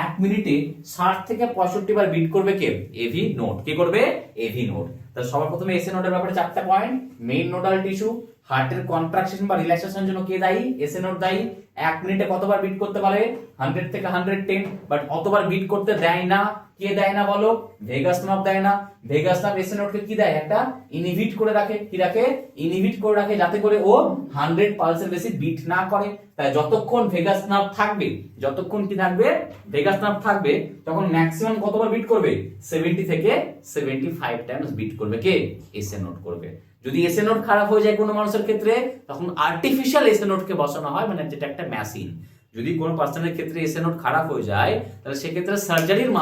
Speaker 1: 1 মিনিটে 60 থেকে 65 বার বিট করবে কে, এভি নোড। কে করবে, এভি নোড। তাহলে সবার প্রথমে এসএ নোডের ব্যাপারে 4টা পয়েন্ট। মেইন নোডাল টিস্যু, হার্টের কন্ট্রাকশন বা রিল্যাক্সেশনের জন্য কে দায়ী, এসএ নোড দায়ী। 1 মিনিটে কতবার বিট করতে পারে, 100 থেকে 110, বাট অতবার বিট করতে দেয় না। কে দেয় না বলো, ভেগাস নার্ভ দেয় না। ভেগাস নার্ভ এসএ নোডকে কি দেয়, একটা ইনহিবিট করে রাখে। কি রাখে, ইনহিবিট করে রাখে, যাতে করে ও 100 পালসের বেশি বিট না করে। তাই যতক্ষণ ভেগাস নার্ভ থাকবে, যতক্ষণ কি থাকবে, ভেগাস নার্ভ থাকবে, তখন ম্যাক্সিমাম কতবার বিট করবে, 70 থেকে 75 টাইমস বিট করবে কে, এসএ নোড করবে। যদি এসএ নোড খারাপ হয়ে যায় কোনো মানুষের ক্ষেত্রে, তখন আর্টিফিশিয়াল এসএ নোডকে বসানো হয়, মানে যেটা একটা মেশিন। যদি কোনো পার্সনের ক্ষেত্রে এসএ নোড খারাপ হয়ে যায় তাহলে সেক্ষেত্রে সার্জারির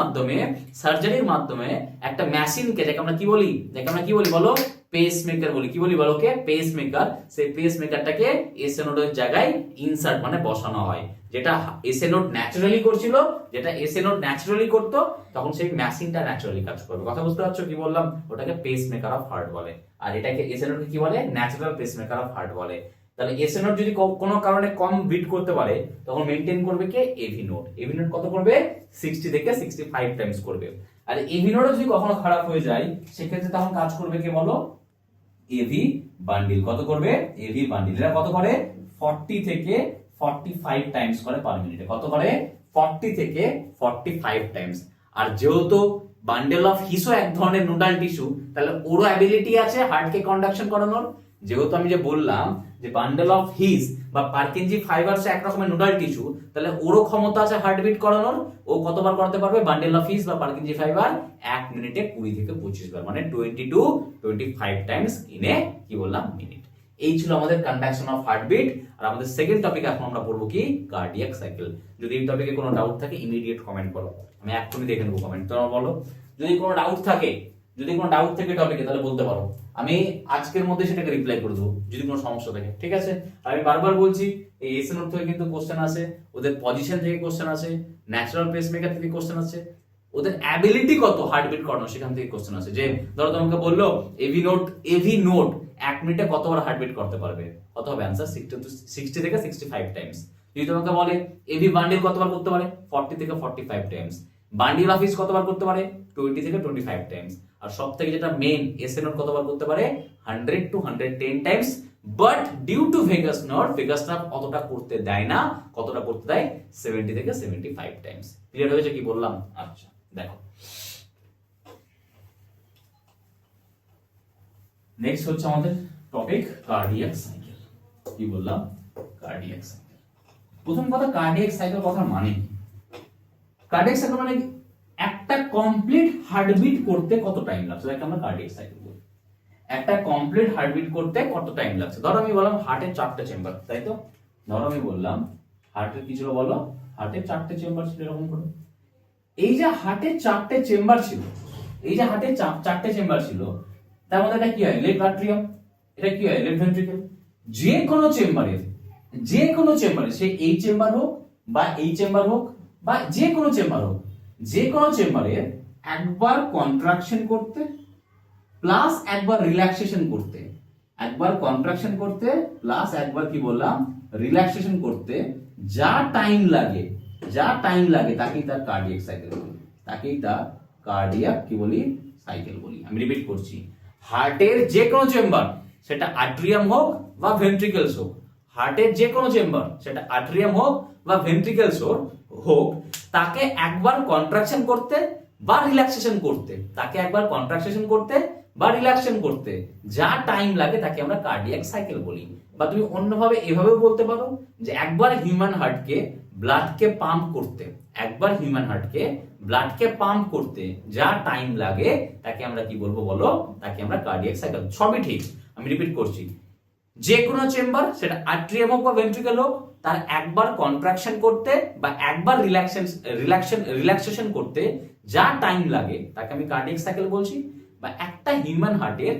Speaker 1: মাধ্যমে একটা মেশিনকে, যাকে আমরা কি বলি বলো, পেস মেকার বলি। কি বলি বলো, কে পেস মেকার। সেই পেস মেকারটাকে এসএ নোডের জায়গায় ইনসার্ট মানে বসানো হয়। যেটা এসএ নোড ন্যাচারালি করতো, তখন সেই মেশিনটা ন্যাচারালি কাজ করবে। কথা বুঝতে পারছো কি বললাম? ওটাকে পেস মেকার অফ হার্ট বলে, আর এটাকে এসএ নোডকে কি বলে, natural pace maker of heart বলে। তাহলে এসএ নোড যদি কোনো কারণে কম বিট করতে পারে তখন মেইনটেইন করবে কে, এভি নোড। এভি নোড কত করবে, 60 থেকে 65 টাইমস করবে। আর এভি নোড যদি কখনো খারাপ হয়ে যায় সেক্ষেত্রে তখন কাজ করবে কে বলো, এভি বান্ডিল। কত করবে, এভি বান্ডিল। এরা কত করে, 40 থেকে 45 টাইমস করে পার মিনিটে। কত করে, 40 থেকে 45 টাইমস। আর যেহেতু বান্ডেল অফ হিসও এক ধরনের নোডাল টিস্যু, তাহলে ওরও অ্যাবিলিটি আছে হার্টকে কন্ডাকশন করানোর। যেহেতু আমি যে বললাম যে বান্ডেল অফ হিস বা পার্কিনজি ফাইবারস এক রকমের নোডাল টিস্যু, তাহলে ওরও ক্ষমতা আছে হার্টবিট করানোর। ও কতবার করতে পারবে, বান্ডেল অফ হিস বা পার্কিনজি ফাইবার 1 মিনিটে 20 থেকে 25 বার, মানে 20 to 25 টাইমস ইন এ কি বললাম, মিনিট। এই ছিল আমাদের কন্ডাকশন অফ হার্টবিট। আর আমাদের সেকেন্ড টপিক এখন আমরা পড়বো কি, কার্ডিয়াক সাইকেল। যদি এই টপিকে কোনো ডাউট থাকে ইমিডিয়েট কমেন্ট করো, আমি এক্ষুনি দেখে নেবো কমেন্ট। তোমরা বলো যদি কোনো ডাউট থাকে টপিকে, তাহলে বলতে পারো, আমি আজকের মধ্যে সেটাকে রিপ্লাই করে দেবো যদি কোনো সমস্যা থাকে, ঠিক আছে? আমি বারবার বলছি, এই এসএ নোড থেকে কিন্তু কোশ্চেন আসে, ওদের পজিশন থেকে কোশ্চেন আসে, ন্যাচারাল পেসমেকার থেকে কোশ্চেন আসে, ওদের অ্যাবিলিটি কত হার্টবিট করানো সেখান থেকে কোশ্চেন আসে। যে ধরো তোমাকে বললো এভি নোড 1 মিনিটে কতবার হার্টবিট করতে পারবে, কত হবে অ্যানসার, 60 থেকে 65 টাইমস। যদি তোমাকে বলে এভি বান্ডিল কতবার করতে পারে, 40 থেকে 45 টাইমস। বান্ডিল অফ হিস কতবার করতে পারে, 20 থেকে 25 টাইমস। আর সব থেকে যেটা মেইন, এসএ নোড কতবার করতে পারে, 100 to 110 times. But due to vagus nerve অতটা করতে দেয় না, কতটা করতে দেয়, 70 থেকে 75 টাইমস। ক্লিয়ার হয়েছে কি বললাম? আচ্ছা দেখো, নেক্সট হচ্ছে আমাদের টপিক কার্ডিয়াক সাইকেল। কি বললাম, কার্ডিয়াক সাইকেল। প্রথম কথা, কার্ডিয়াক সাইকেল কথার মানে কি? কার্ডিয়াক সাইকেল মানে একটা কমপ্লিট হার্টবিট করতে কত টাইম লাগছে, এটা আমরা কার্ডিয়াক সাইকেল বলি। একটা কমপ্লিট হার্টবিট করতে কত টাইম লাগছে। ধরো আমি বললাম হার্টের 4টে চেম্বার, তাই তো? ধরো আমি বললাম হার্টের কি ছিল বলো, হার্টের 4টে চেম্বার ছিল, এরকম করে। এই যে হার্টের 4টে চেম্বার ছিল, তার মধ্যে এটা কি হয়, লেফট আট্রিয়াম, এটা কি হয়, লেফট ভেন্ট্রিকল। যে কোনো চেম্বারে সে এই চেম্বার হোক বা এই চেম্বার হোক বা যে কোনো চেম্বারে একবার কন্ট্রাকশন করতে প্লাস একবার রিল্যাক্সেশন করতে, একবার কি বললাম, রিল্যাক্সেশন করতে যা টাইম লাগে তাকেই তার কার্ডিয়াক সাইকেল বলি, তাকেই তার কার্ডিয়াক কি বলি সাইকেল বলি। আমি রিপিট করছি, হার্টের যে কোনো চেম্বার, সেটা আর্ট্রিয়াম হোক বা ভেন্ট্রিকেলস হোক, হার্টের যে কোনো চেম্বার সেটা আর্ট্রিয়াম হোক বা ভেন্ট্রিকেলস হোক, তাকে একবার কন্ট্রাকশন করতে বা রিল্যাক্সেশন করতে, যা টাইম লাগে তাকে আমরা কার্ডিয়াক সাইকেল বলি। বা তুমি অন্যভাবে এভাবেও বলতে পারো যে একবার হিউম্যান হার্টকে ব্লাডকে পাম্প করতে যা টাইম লাগে তাকে আমরা কি বলবো বলো, তাকে আমরা কার্ডিয়াক সাইকেল। সবই ঠিক, আমি রিপিট করছি, যে কোনো চেম্বার সেটা আর্ট্রিয়াম হোক বা ভেন্ট্রিকেল হোক, তার একবার কন্ট্রাকশন করতে বা একবার রিল্যাক্সেশন করতে যা টাইম লাগে তাকে আমি কার্ডিয়াক সাইকেল বলছি। বা একটা হিউম্যান হার্টের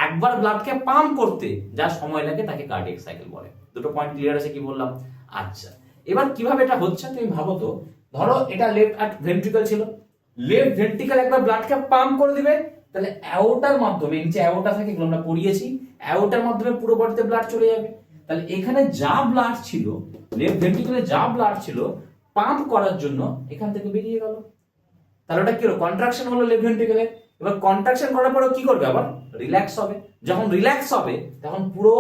Speaker 1: একবার ব্লাডকে পাম্প করতে যা সময় লাগে তাকে কার্ডিয়াক সাইকেল বলে। দুটো পয়েন্ট ক্লিয়ার আছে কি বললাম? আচ্ছা, এবার কিভাবে এটা হচ্ছে তুমি ভাবো তো। ধরো এটা লেফট ভেন্ট্রিকল ছিল, লেফট ভেন্ট্রিকল একবার ব্লাডকে পাম্প করে দিবে, তাহলে অ্যাওর্টার মাধ্যমে, নিচে অ্যাওর্টা থাকে, এগুলো আমরা পড়িয়েছি, অ্যাওর্টার মাধ্যমে পুরো বডিতে ব্লাড চলে যাবে। তাহলে এখানে যা ব্লাড ছিল, লেফট ভেন্ট্রিকলে যা ব্লাড ছিল পাম্প করার জন্য এখান থেকে বেরিয়ে গেল। তাহলে ওটা কি হলো? কন্ট্রাকশন হলো লেফট ভেন্ট্রিকলে। এবার কন্ট্রাকশন করার পরে কি করবে? আবার রিল্যাক্স হবে। যখন রিল্যাক্স হবে তখন পুরো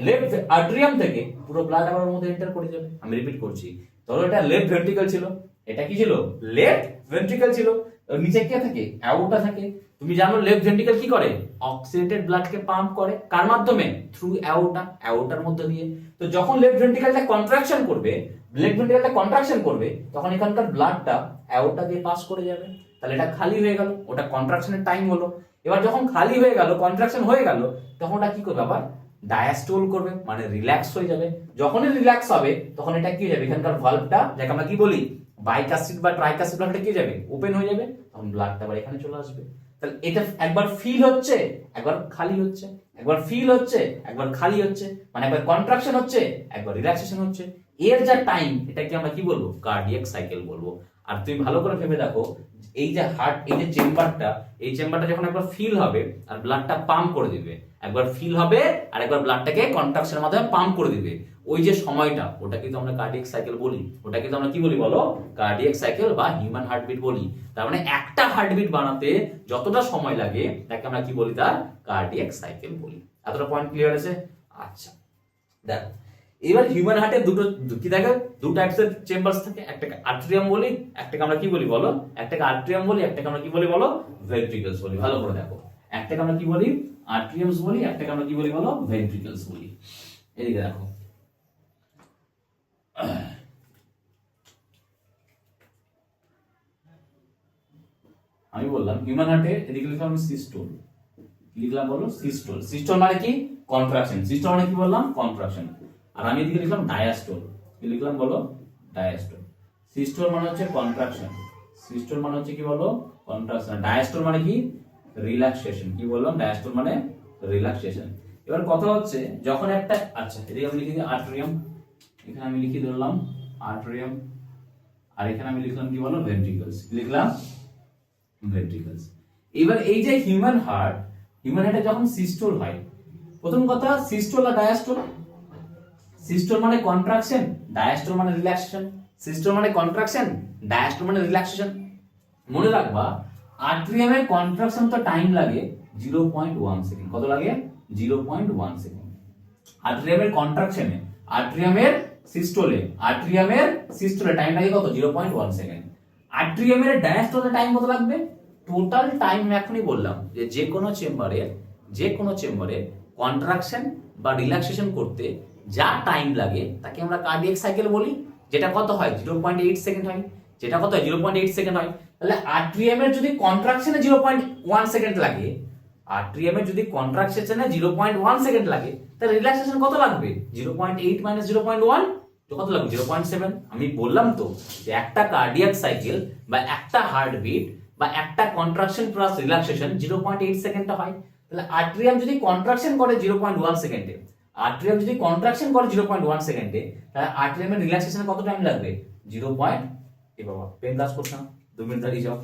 Speaker 1: লেফট আর্ট্রিয়াম থেকে পুরো ব্লাড আবার ওর মধ্যে এন্টার করে যাবে। আমি রিপিট করছি, ধরো এটা লেফট ভেন্ট্রিকল ছিল, এটা কি ছিল? লেফট ভেন্ট্রিকল ছিল। নিচে কে থাকে? অ্যাওর্টা থাকে। তুমি জানো লেফট ভেন্ট্রিকল কি করে? অক্সিজেটেড ব্লাডকে পাম্প করে। কার মাধ্যমে? থ্রু অ্যাওর্টার মধ্যে দিয়ে। তো যখন লেফট ভেন্ট্রিকলটা কন্ট্রাকশন করবে, তখন এখানকার ব্লাডটা অ্যাওর্টা দিয়ে পাস করে যাবে। তাহলে এটা খালি হয়ে গেল, ওটা কন্ট্রাকশনের টাইম হলো। এবার যখন খালি হয়ে গেল, কন্ট্রাকশন হয়ে গেল, তখন ওটা কি করবে? আবার ডায়াস্টোল করবে, মানে রিল্যাক্স হয়ে যাবে। যখনই রিল্যাক্স হবে তখন এটা কি হয়ে যাবে? এখানকার ভালভটা, যাকে আমরা কি বলি বাইকাসিড বা ট্রাইকাসিড ভালভটা কি যাবে? ওপেন হয়ে যাবে, তখন ব্লাডটা আবার এখানে চলে আসবে। তাহলে এটা একবার ফিল হচ্ছে, একবার খালি হচ্ছে, একবার ফিল হচ্ছে, একবার খালি হচ্ছে, মানে একবার কন্ট্রাকশন হচ্ছে, একবার রিল্যাক্সেশন হচ্ছে। এর যা টাইম, এটাকে আমরা কি বলবো? কার্ডিয়াক সাইকেল বলবো। আর তুমি ভালো করে ভেবে দেখো, এই যে হার্ট, এই যে চেম্বারটা, এই চেম্বারটা যখন একবার ফিল হবে আর ব্লাডটা পাম্প করে দিবে, একবার ফিল হবে আর একবার ব্লাডটাকে কন্ট্রাকশনের মাধ্যমে পাম্প করে দিবে, ওই যে সময়টা, ওটা কিন্তু আমরা কার্ডিয়াক সাইকেল বলি। ওটা কিন্তু আমরা কি বলি বলো? কার্ডিয়াক সাইকেল বা হিউম্যান হার্টবিট বলি। তার মানে একটা হার্টবিট বানাতে যতটা সময় লাগে তাকে আমরা কি বলি? তার কার্ডিয়াক সাইকেল বলি। এতটা পয়েন্ট ক্লিয়ার আছে? আচ্ছা, দেখো এবার হিউম্যান হার্টে দুটো কি থাকে? দু টাইপসের চেম্বারস থাকে, একটাকে আর্ট্রিয়াম বলি, একটাকে আমরা কি বলি বলো? একটাকে আর্ট্রিয়াম বলি, একটাকে আমরা কি বলি বলো? ভেন্ট্রিকলস বলি। ভালো করে দেখো, একটাকে আমরা কি বলি? আর্ট্রিয়ামস বলি, একটাকে আমরা কি বলি বলো? ভেন্ট্রিকলস বলি। এদিকে দেখো, আমি বললাম হিউম্যান হার্টে, এদিকে লিখলাম সিস্টোল, লিখলাম বলো সিস্টোল। সিস্টোল মানে কি? কন্ট্রাকশন। সিস্টোল মানে কি বললাম? কন্ট্রাকশন। আর আমি এদিকে লিখলাম ডায়াস্টোল, কি লিখলাম বলো? ডায়াস্টোল। সিস্টোল মানে হচ্ছে কন্ট্রাকশন, সিস্টোল মানে হচ্ছে কি বলো? কন্ট্রাকশন। ডায়াস্টোল মানে কি? রিল্যাক্সেশন। কি বললাম? ডায়াস্টোল মানে রিল্যাক্সেশন। এবার কথা হচ্ছে যখন একটা, আচ্ছা এদিকে আমি লিখি আর্ট্রিয়াম, এখানে আমি লিখে ধরলাম আর্ট্রিয়াম, আর এখানে আমি লিখলাম কি বলো? ভেন্ট্রিকলস। লিখলাম ভেন্ট্রিকলস। এবার এই যে হিউম্যান হার্টে যখন সিস্টোল হয়, প্রথম কথা সিস্টোল আর ডায়াস্টোল। সিস্টোল মানে কন্ট্রাকশন, ডায়াস্টোল মানে রিল্যাক্সেশন। সিস্টোল মানে কন্ট্রাকশন, ডায়াস্টোল মানে রিল্যাক্সেশন। মনে রাখবা, আর্ট্রিয়ামের কন্ট্রাকশন তো টাইম লাগে 0.1 সেকেন্ড। কত লাগে? 0.1 সেকেন্ড। আর্ট্রিয়ামের কন্ট্রাকশনে, আর্ট্রিয়ামের সিস্টোলে টাইম লাগে কত? 0.1 সেকেন্ড। আর্ট্রিয়ামের ডায়াস্টোলে টাইম কত লাগবে? টোটাল টাইম এখনই বললাম যে কোনো চেম্বারে কন্ট্রাকশন বা রিল্যাক্সেশন করতে যা টাইম লাগে তাকে আমরা কার্ডিয়াক সাইকেল বলি। যেটা কত হয়? 0.8 সেকেন্ড হয়। যেটা কত হয়? 0.8 সেকেন্ড হয়। তাহলে আর্ট্রিয়ামের যদি কন্ট্রাকশনে 0.1 সেকেন্ড লাগে, আর্ট্রিয়ামের যদি কন্ট্রাকশনে 0.1 সেকেন্ড লাগে, তাহলে রিল্যাক্সেশন কত লাগবে? 0.8 মাইনাস 0.1 কত লাগবে? 0.7। আমি বললাম তো যে একটা কার্ডিয়াক সাইকেল বা একটা হার্টবিট বা একটা কন্ট্রাকশন প্লাস রিল্যাক্সেশন 0.8 সেকেন্ডটা হয়। তাহলে আর্ট্রিয়াম যদি কন্ট্রাকশন করে 0.1 সেকেন্ডে, তাহলে আর্ট্রিয়ামের রিল্যাক্সেশনে কত টাইম লাগবে? 0. এ বাবা পেন ক্লাস করছ না, 2 মিনিট দাঁড়িয়ে যাও।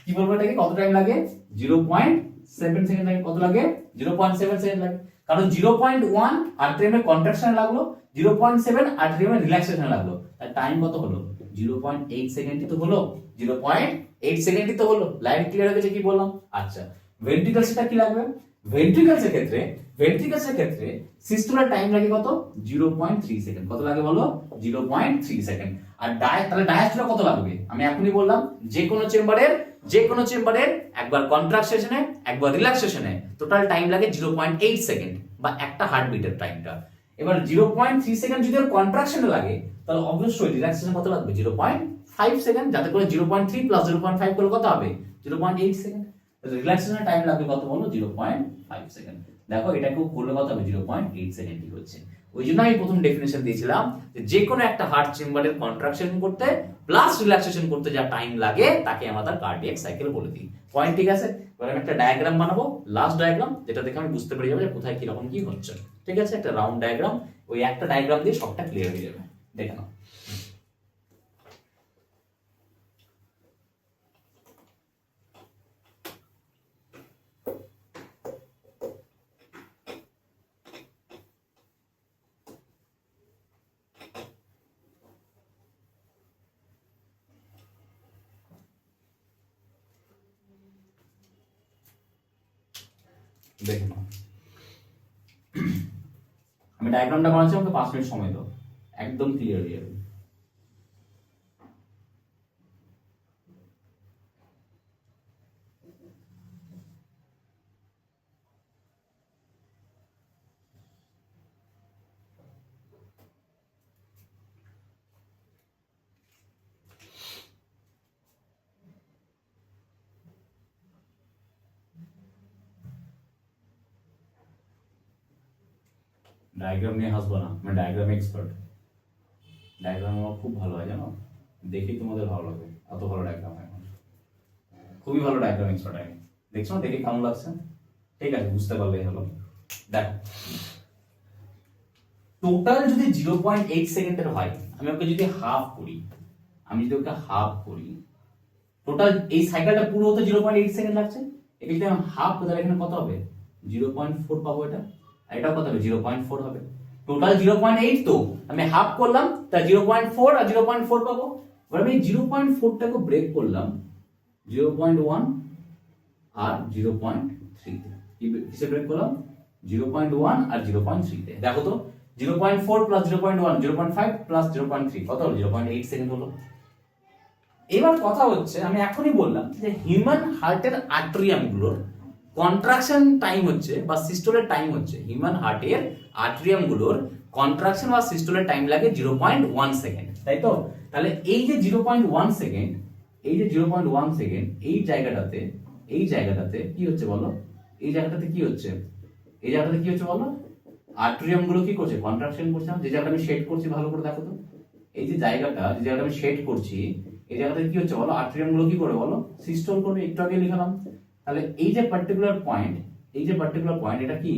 Speaker 1: কি বলবো এটাকে? কত টাইম লাগে? 0.7 সেকেন্ড লাগে। কত লাগে? 0.7 সেকেন্ড লাগে। কারণ 0.1 আর্ট্রিয়ামের কন্ট্রাকশন লাগলো, 0.7 আর্ট্রিয়ামের রিল্যাক্সেশন লাগলো, তার টাইম কত হলো? 0.8 সেকেন্ডই তো হলো, 0.8 সেকেন্ডই তো হলো। লাইন ক্লিয়ার হয়ে গেছে কি বললাম? আচ্ছা, ভেন্ট্রিকলসটা কি লাগবে? ভেন্ট্রিকলসের ক্ষেত্রে সিস্টোলার টাইম লাগে কত? 0.3 সেকেন্ড। কত লাগে বলো? 0.3 সেকেন্ড। আর তাহলে ডায়াস্টোলা কত লাগবে? আমি এখনই বললাম, যে কোনো চেম্বারের একবার কন্ট্রাকশনে একবার রিল্যাক্সেশনে টোটাল টাইম লাগে 0.8 সেকেন্ড, বা একটা হার্টবিটের টাইমটা। এবার 0.3 সেকেন্ড যদি ওর কন্ট্রাকশনে লাগে, তাহলে অবশ্যই রিল্যাক্সেশন কত লাগবে? 0.5 সেকেন্ড, যাতে করে 0.3 প্লাস 0.5 করলে কত হবে? 0.8 সেকেন্ড। রিল্যাক্সেশনের টাইম লাগবে কত বলো? 0.5 সেকেন্ড। দেখো এটাকেও করলে কত হবে? 0.8 সেকেন্ডই হচ্ছে। ওই জন্য আমি প্রথম ডেফিনেশন দিয়েছিলাম যে কোনো একটা হার্ট চেম্বারের কন্ট্রাকশন করতে প্লাস রিল্যাক্সেশন করতে যা টাইম লাগে তাকে আমরা কার্ডিয়াক সাইকেল বলে দিই। পয়েন্ট ঠিক আছে? এবার আমি একটা ডায়াগ্রাম বানাবো, লাস্ট ডায়াগ্রাম, যেটা দেখে আমি বুঝতে পেরে যাবো যে কোথায় কিরকম কি হচ্ছে। ঠিক আছে? একটা রাউন্ড ডায়াগ্রাম, ওই একটা ডায়াগ্রাম দিয়ে সবটা ক্লিয়ার হয়ে যাবে। দেখে নাও। দেখে নাও, আমি ডায়াগ্রামটা বানাচ্ছি, আমাকে 5 মিনিট সময় দাও, একদম ক্লিয়ার হয়ে যাবে। ডায়াগ্রাম নিয়ে হাসবো না, আমি ডায়াগ্রাম এক্সপার্ট। ডায়াগ্রাম আমার খুব ভালো হয়, জানো, দেখেই তোমাদের ভালো লাগবে, এত ভালো ডায়াগ্রাম হয় আমার। খুবই ভালো ডায়াগ্রাম এক্সপার্ট আমি। দেখছো না দেখে কেমন লাগছে? ঠিক আছে, বুঝতে পারলেই হলো। দেখো, টোটাল যদি 0.8 সেকেন্ডের হয়, আমি ওকে যদি হাফ করি, টোটাল এই সাইকেলটা পুরো হতে 0.8 সেকেন্ড লাগছে। একে যদি আমি হাফ করি, তাহলে এখানে কত হবে? 0.4 পাবো এটা, আর এটা কত হবে? 0.4 হবে। টোটাল 0.8, তো আমি হাফ করলাম, তা 0.4 আর 0.4 পাবো। এবার আমি 0.4টাকে ব্রেক করলাম 0.1 আর 0.3 তে। কিসে ব্রেক করলাম? 0.1 আর 0.3 তে। দেখো তো, 0.4 প্লাস 0.1, 0.5 প্লাস 0.3 কত হলো? 0.8 সেকেন্ড হলো। এবার কথা হচ্ছে, আমি এখনই বললাম যে হিউম্যান হার্টের আর্টেরিয়ামগুলোর কন্ট্রাকশন টাইম হচ্ছে বা সিস্টোলের টাইম হচ্ছে, হিউম্যান হার্টের আর্টেরিয়ামগুলোর কন্ট্রাকশন বা সিস্টোলের টাইম লাগে 0.1 সেকেন্ড, তাই তো? তাহলে এই যে 0.1 সেকেন্ড, এই জায়গাটাতে কি হচ্ছে বলো? এই জায়গাটাতে কি হচ্ছে বলো? আর্টেরিয়ামগুলো কি করছে? কন্ট্রাকশন করছে। যে জায়গাটা আমি শেড করছি, ভালো করে দেখো তো, এই যে জায়গাটা আমি শেড করছি, এই জায়গাতে কি হচ্ছে বলো? আর্টেরিয়াম গুলো কি করে বলো? সিস্টোল করবে। একটু আগে লিখলাম। তাহলে এই যে পার্টিকুলার পয়েন্ট, এটা কি?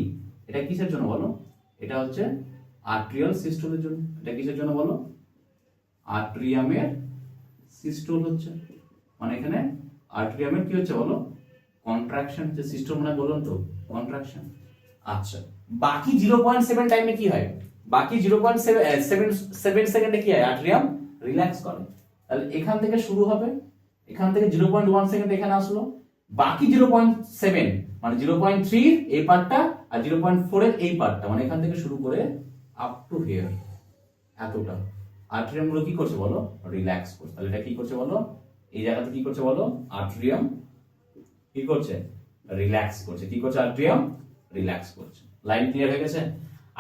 Speaker 1: এটা কিসের জন্য বলো? এটা হচ্ছে আর্টেরিয়াল সিস্টোলের জন্য। এটা কিসের জন্য বলো? আর্টেরিয়ামের সিস্টোল হচ্ছে, মানে এখানে আর্টেরিয়ামের কি হচ্ছে বলো? কন্ট্রাকশন। যে সিস্টোল মানে বললাম তো, কন্ট্রাকশন। আচ্ছা, বাকি 0.7 টাইমে কি হয়? বাকি 0.7 সেকেন্ডে কি হয়? আর্টেরিয়াম রিল্যাক্স করে। তাহলে এখান থেকে শুরু হবে, এখান থেকে 0.1 সেকেন্ড এখানে আসলো, বাকি 0.7 মানে 0.3 এই পার্টটা আর 0.4 এর এই পার্টটা, মানে এখান থেকে শুরু করে আপ টু হিয়ার, এতটা আর্টেরিয়াম গুলো কি করছে বলো? রিল্যাক্স করছে। তাহলে এটা কি করছে বলো? এই জায়গাতে কি করছে বলো? আর্টেরিয়াম কি করছে? রিল্যাক্স করছে। কি করছে? আর্টেরিয়াম রিল্যাক্স করছে। লাইন ক্লিয়ার হয়ে গেছে?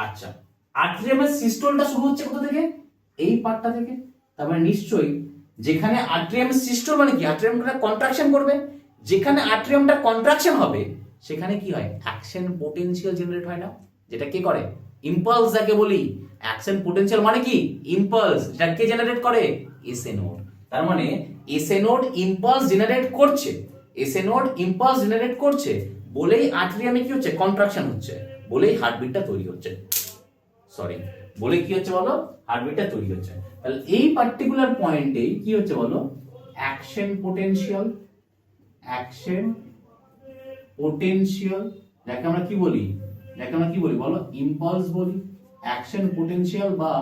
Speaker 1: আচ্ছা, আর্টেরিয়ামের সিস্টোলটা শুরু হচ্ছে কোথা থেকে? এই পার্টটা থেকে। তার মানে নিশ্চয়ই যেখানে আর্টেরিয়ামের সিস্টোল মানে কি? আর্টেরিয়ামটা কন্ট্রাকশন করবে। যেখানে আর্টেরিয়ামটা কন্ট্রাকশন হবে সেখানে কি হয়? অ্যাকশন পোটেনশিয়াল জেনারেট হয় না? যেটা কে করে? ইম্পালস যাকে বলি। অ্যাকশন পোটেনশিয়াল মানে কি? ইম্পালস। যেটা কে জেনারেট করে? SA node. তার মানে এসএ নোড ইম্পালস জেনারেট করছে, বলেই আর্টেরিয়ামে কি হচ্ছে? কন্ট্রাকশন হচ্ছে, বলেই হার্টবিটটা তৈরি হচ্ছে। বলে কি হচ্ছে বলো? হার্টবিটটা তৈরি হচ্ছে। তাহলে এই পার্টিকুলার পয়েন্টে কি হচ্ছে বলো? অ্যাকশন পোটেনশিয়াল, যাকে আমরা কি বলি? যাকে আমরা কি বলি বলো, ইম্পালস বলি। অ্যাকশন পোটেনশিয়াল বা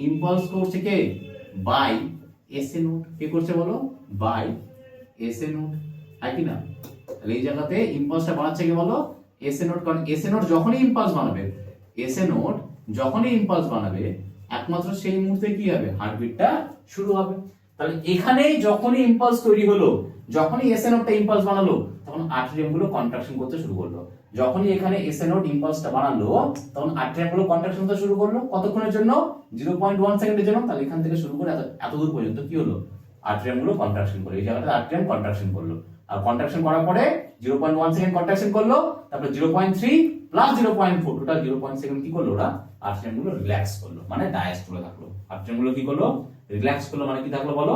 Speaker 1: ইম্পালস করছে কে, বাই এসএ নোড। কে করছে বলো, বাই এসএ নোড, হয় কি না? তাহলে এই জায়গাতে ইম্পালসটা বানাচ্ছে কে বলো, এসএ নোড। কারণ এসএ নোড যখনই ইম্পালস বানাবে, এসএ নোড যখনই ইম্পালস বানাবে, একমাত্র সেই মুহূর্তে কি হবে, হার্টবিটটা শুরু হবে। তাহলে এখানে যখনই ইম্পালস তৈরি হলো, যখনই এসএ নোডটা ইম্পালস বানালো, তখন আর্টেরিয়াম গুলো কন্ট্রাকশন করতে শুরু করলো। যখনই এখানে এসএ নোড ইম্পালসটা বানালো, তখন আর্টেরিয়াম গুলো কন্ট্রাকশন করতে শুরু করলো। কতক্ষণের জন্য, 0.1 সেকেন্ডের জন্য। তাহলে এখান থেকে শুরু করে এত দূর পর্যন্ত কি হলো, আর্টেরিয়াম গুলো কন্ট্রাকশন করলো। এই জায়গাটা আর্টেরিয়াম কন্ট্রাকশন করলো। আর কন্ট্রাকশন করার পরে 0.1 সেকেন্ড কন্ট্রাকশন করলো, তারপরে 0.3 প্লাস 0.4 টোটাল 0.7 কি করলো, ওরা আর্টেরিয়াম গুলো রিল্যাক্স করলো, মানে ডায়াস্টোলে থাকলো। আর্টেরিয়াম গুলো কি করলো, রিল্যাক্স করলো, মানে কি থাকলো বলো,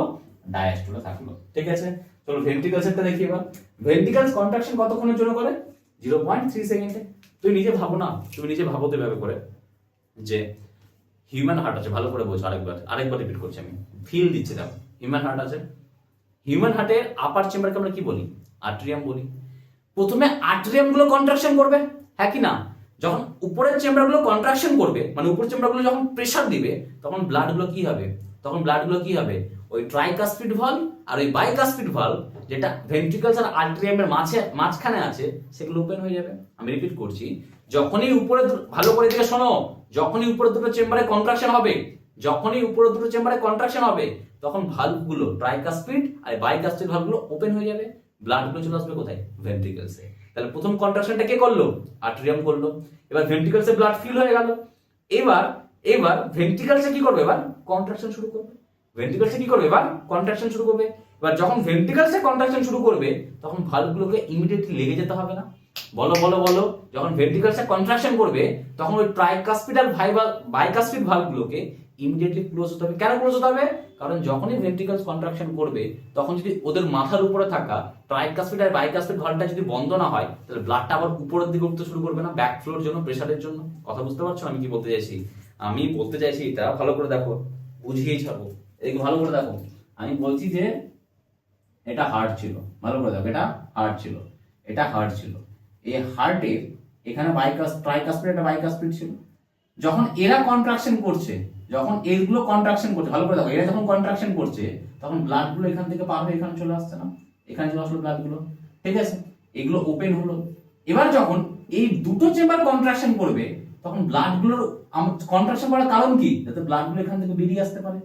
Speaker 1: ডায়াস্টোলে থাকলো। ঠিক আছে, চলো ভেন্ট্রিকলসটা দেখি এবার। ভেন্ট্রিকলস কন্ট্রাকশন কতক্ষণের জন্য করে, 0.3 সেকেন্ডে। তুই নিজে ভাবো না, তুমি নিজে ভাবো তো এভাবে করে যে হিউম্যান হার্ট আছে, ভালো করে বোঝো, আরেকবার রিপিট করছি আমি, ফিল দিচ্ছি। দেখো হিউম্যান হার্ট আছে, হিউম্যান হার্টের আপার চেম্বারকে আমরা কি বলি, আর্টেরিয়াম বলি। প্রথমে আর্টেরিয়াম গুলো কন্ট্রাকশন করবে, হ্যাঁ কি না? যখন উপরের চেম্বার গুলো কন্ট্রাকশন করবে, মানে উপরের চেম্বার গুলো যখন প্রেসার দিবে, তখন ব্লাড গুলো কি হবে, ওই ট্রাইকাসপিড ভালভ আর ওই বাইকাসপিড ভালভ, যেটা ভেন্ট্রিকলস আর আর্টেরিয়ামের মাঝখানে আছে, সেগুলো ওপেন হয়ে যাবে। আমি রিপিট করছি, যখনই উপরে, ভালো করে দিকে শোনো, যখনই উপরের দুটো চেম্বারে কন্ট্রাকশন হবে, তখন ভালভগুলো ট্রাইকাসপিড আর বাইকাসপিড ভালভগুলো ওপেন হয়ে যাবে। ব্লাড গুলো চলে আসবে কোথায়, ভেন্ট্রিকলসে। তাহলে প্রথম কন্ট্রাকশনটা কে করলো, আর্টেরিয়াম করলো। এবার ভেন্ট্রিকলসে ব্লাড ফিল হয়ে গেল। এবার ভেন্ট্রিকলসে কি করবে, এবার কন্ট্রাকশন শুরু করবে। এবার যখন ভেন্ট্রিকলসে কন্ট্রাকশন শুরু করবে, তখন ভালভগুলোকে ইমিডিয়েটলি লেগে যেতে হবে না? বলো, যখন ভেন্ট্রিকলসে কন্ট্রাকশন করবে, তখন ওই ট্রাইকাসপিড আর বাইকাসপিড ভালভগুলোকে ইমিডিয়েটলি ক্লোজ হতে হবে। কেন ক্লোজ হতে হবে? কারণ যখনই ভেন্ট্রিকলস কন্ট্রাকশন করবে, তখন যদি ওদের মাথার উপরে থাকা ট্রাইকাসপিড আর বাইকাসপিড ভালভটা যদি বন্ধ না হয়, তাহলে ব্লাডটা আবার উপরের দিকে উঠতে শুরু করবে না, ব্যাক ফ্লোর জন্য, প্রেসারের জন্য। কথা বুঝতে পারছো আমি কি বলতে চাইছি? এটা ভালো করে দেখো, বুঝিয়েই ছাড়বো। এদিকে ভালো করে দেখো, আমি বলছি যে এটা হার্ট ছিল, ভালো করে দেখো, এটা হার্ট ছিল। এই হার্টের এখানে ট্রাইকাসপিড একটা বাইকাসপিড ছিল। যখন এরা কন্ট্রাকশন করছে, যখন এগুলো কন্ট্রাকশন করছে, ভালো করে দেখো, এরা যখন কন্ট্রাকশন করছে, তখন ব্লাড গুলো এখান থেকে পার হয়ে এখানে চলে আসছে না, এখানে চলে আসলো ব্লাড গুলো। ঠিক আছে, এগুলো ওপেন হলো। এবার যখন এই দুটো চেম্বার কন্ট্রাকশন করবে, তখন ব্লাড গুলোর কন্ট্রাকশন করার কারণ কি, যাতে ব্লাড গুলো এখান থেকে বেরিয়ে আসতে পারে,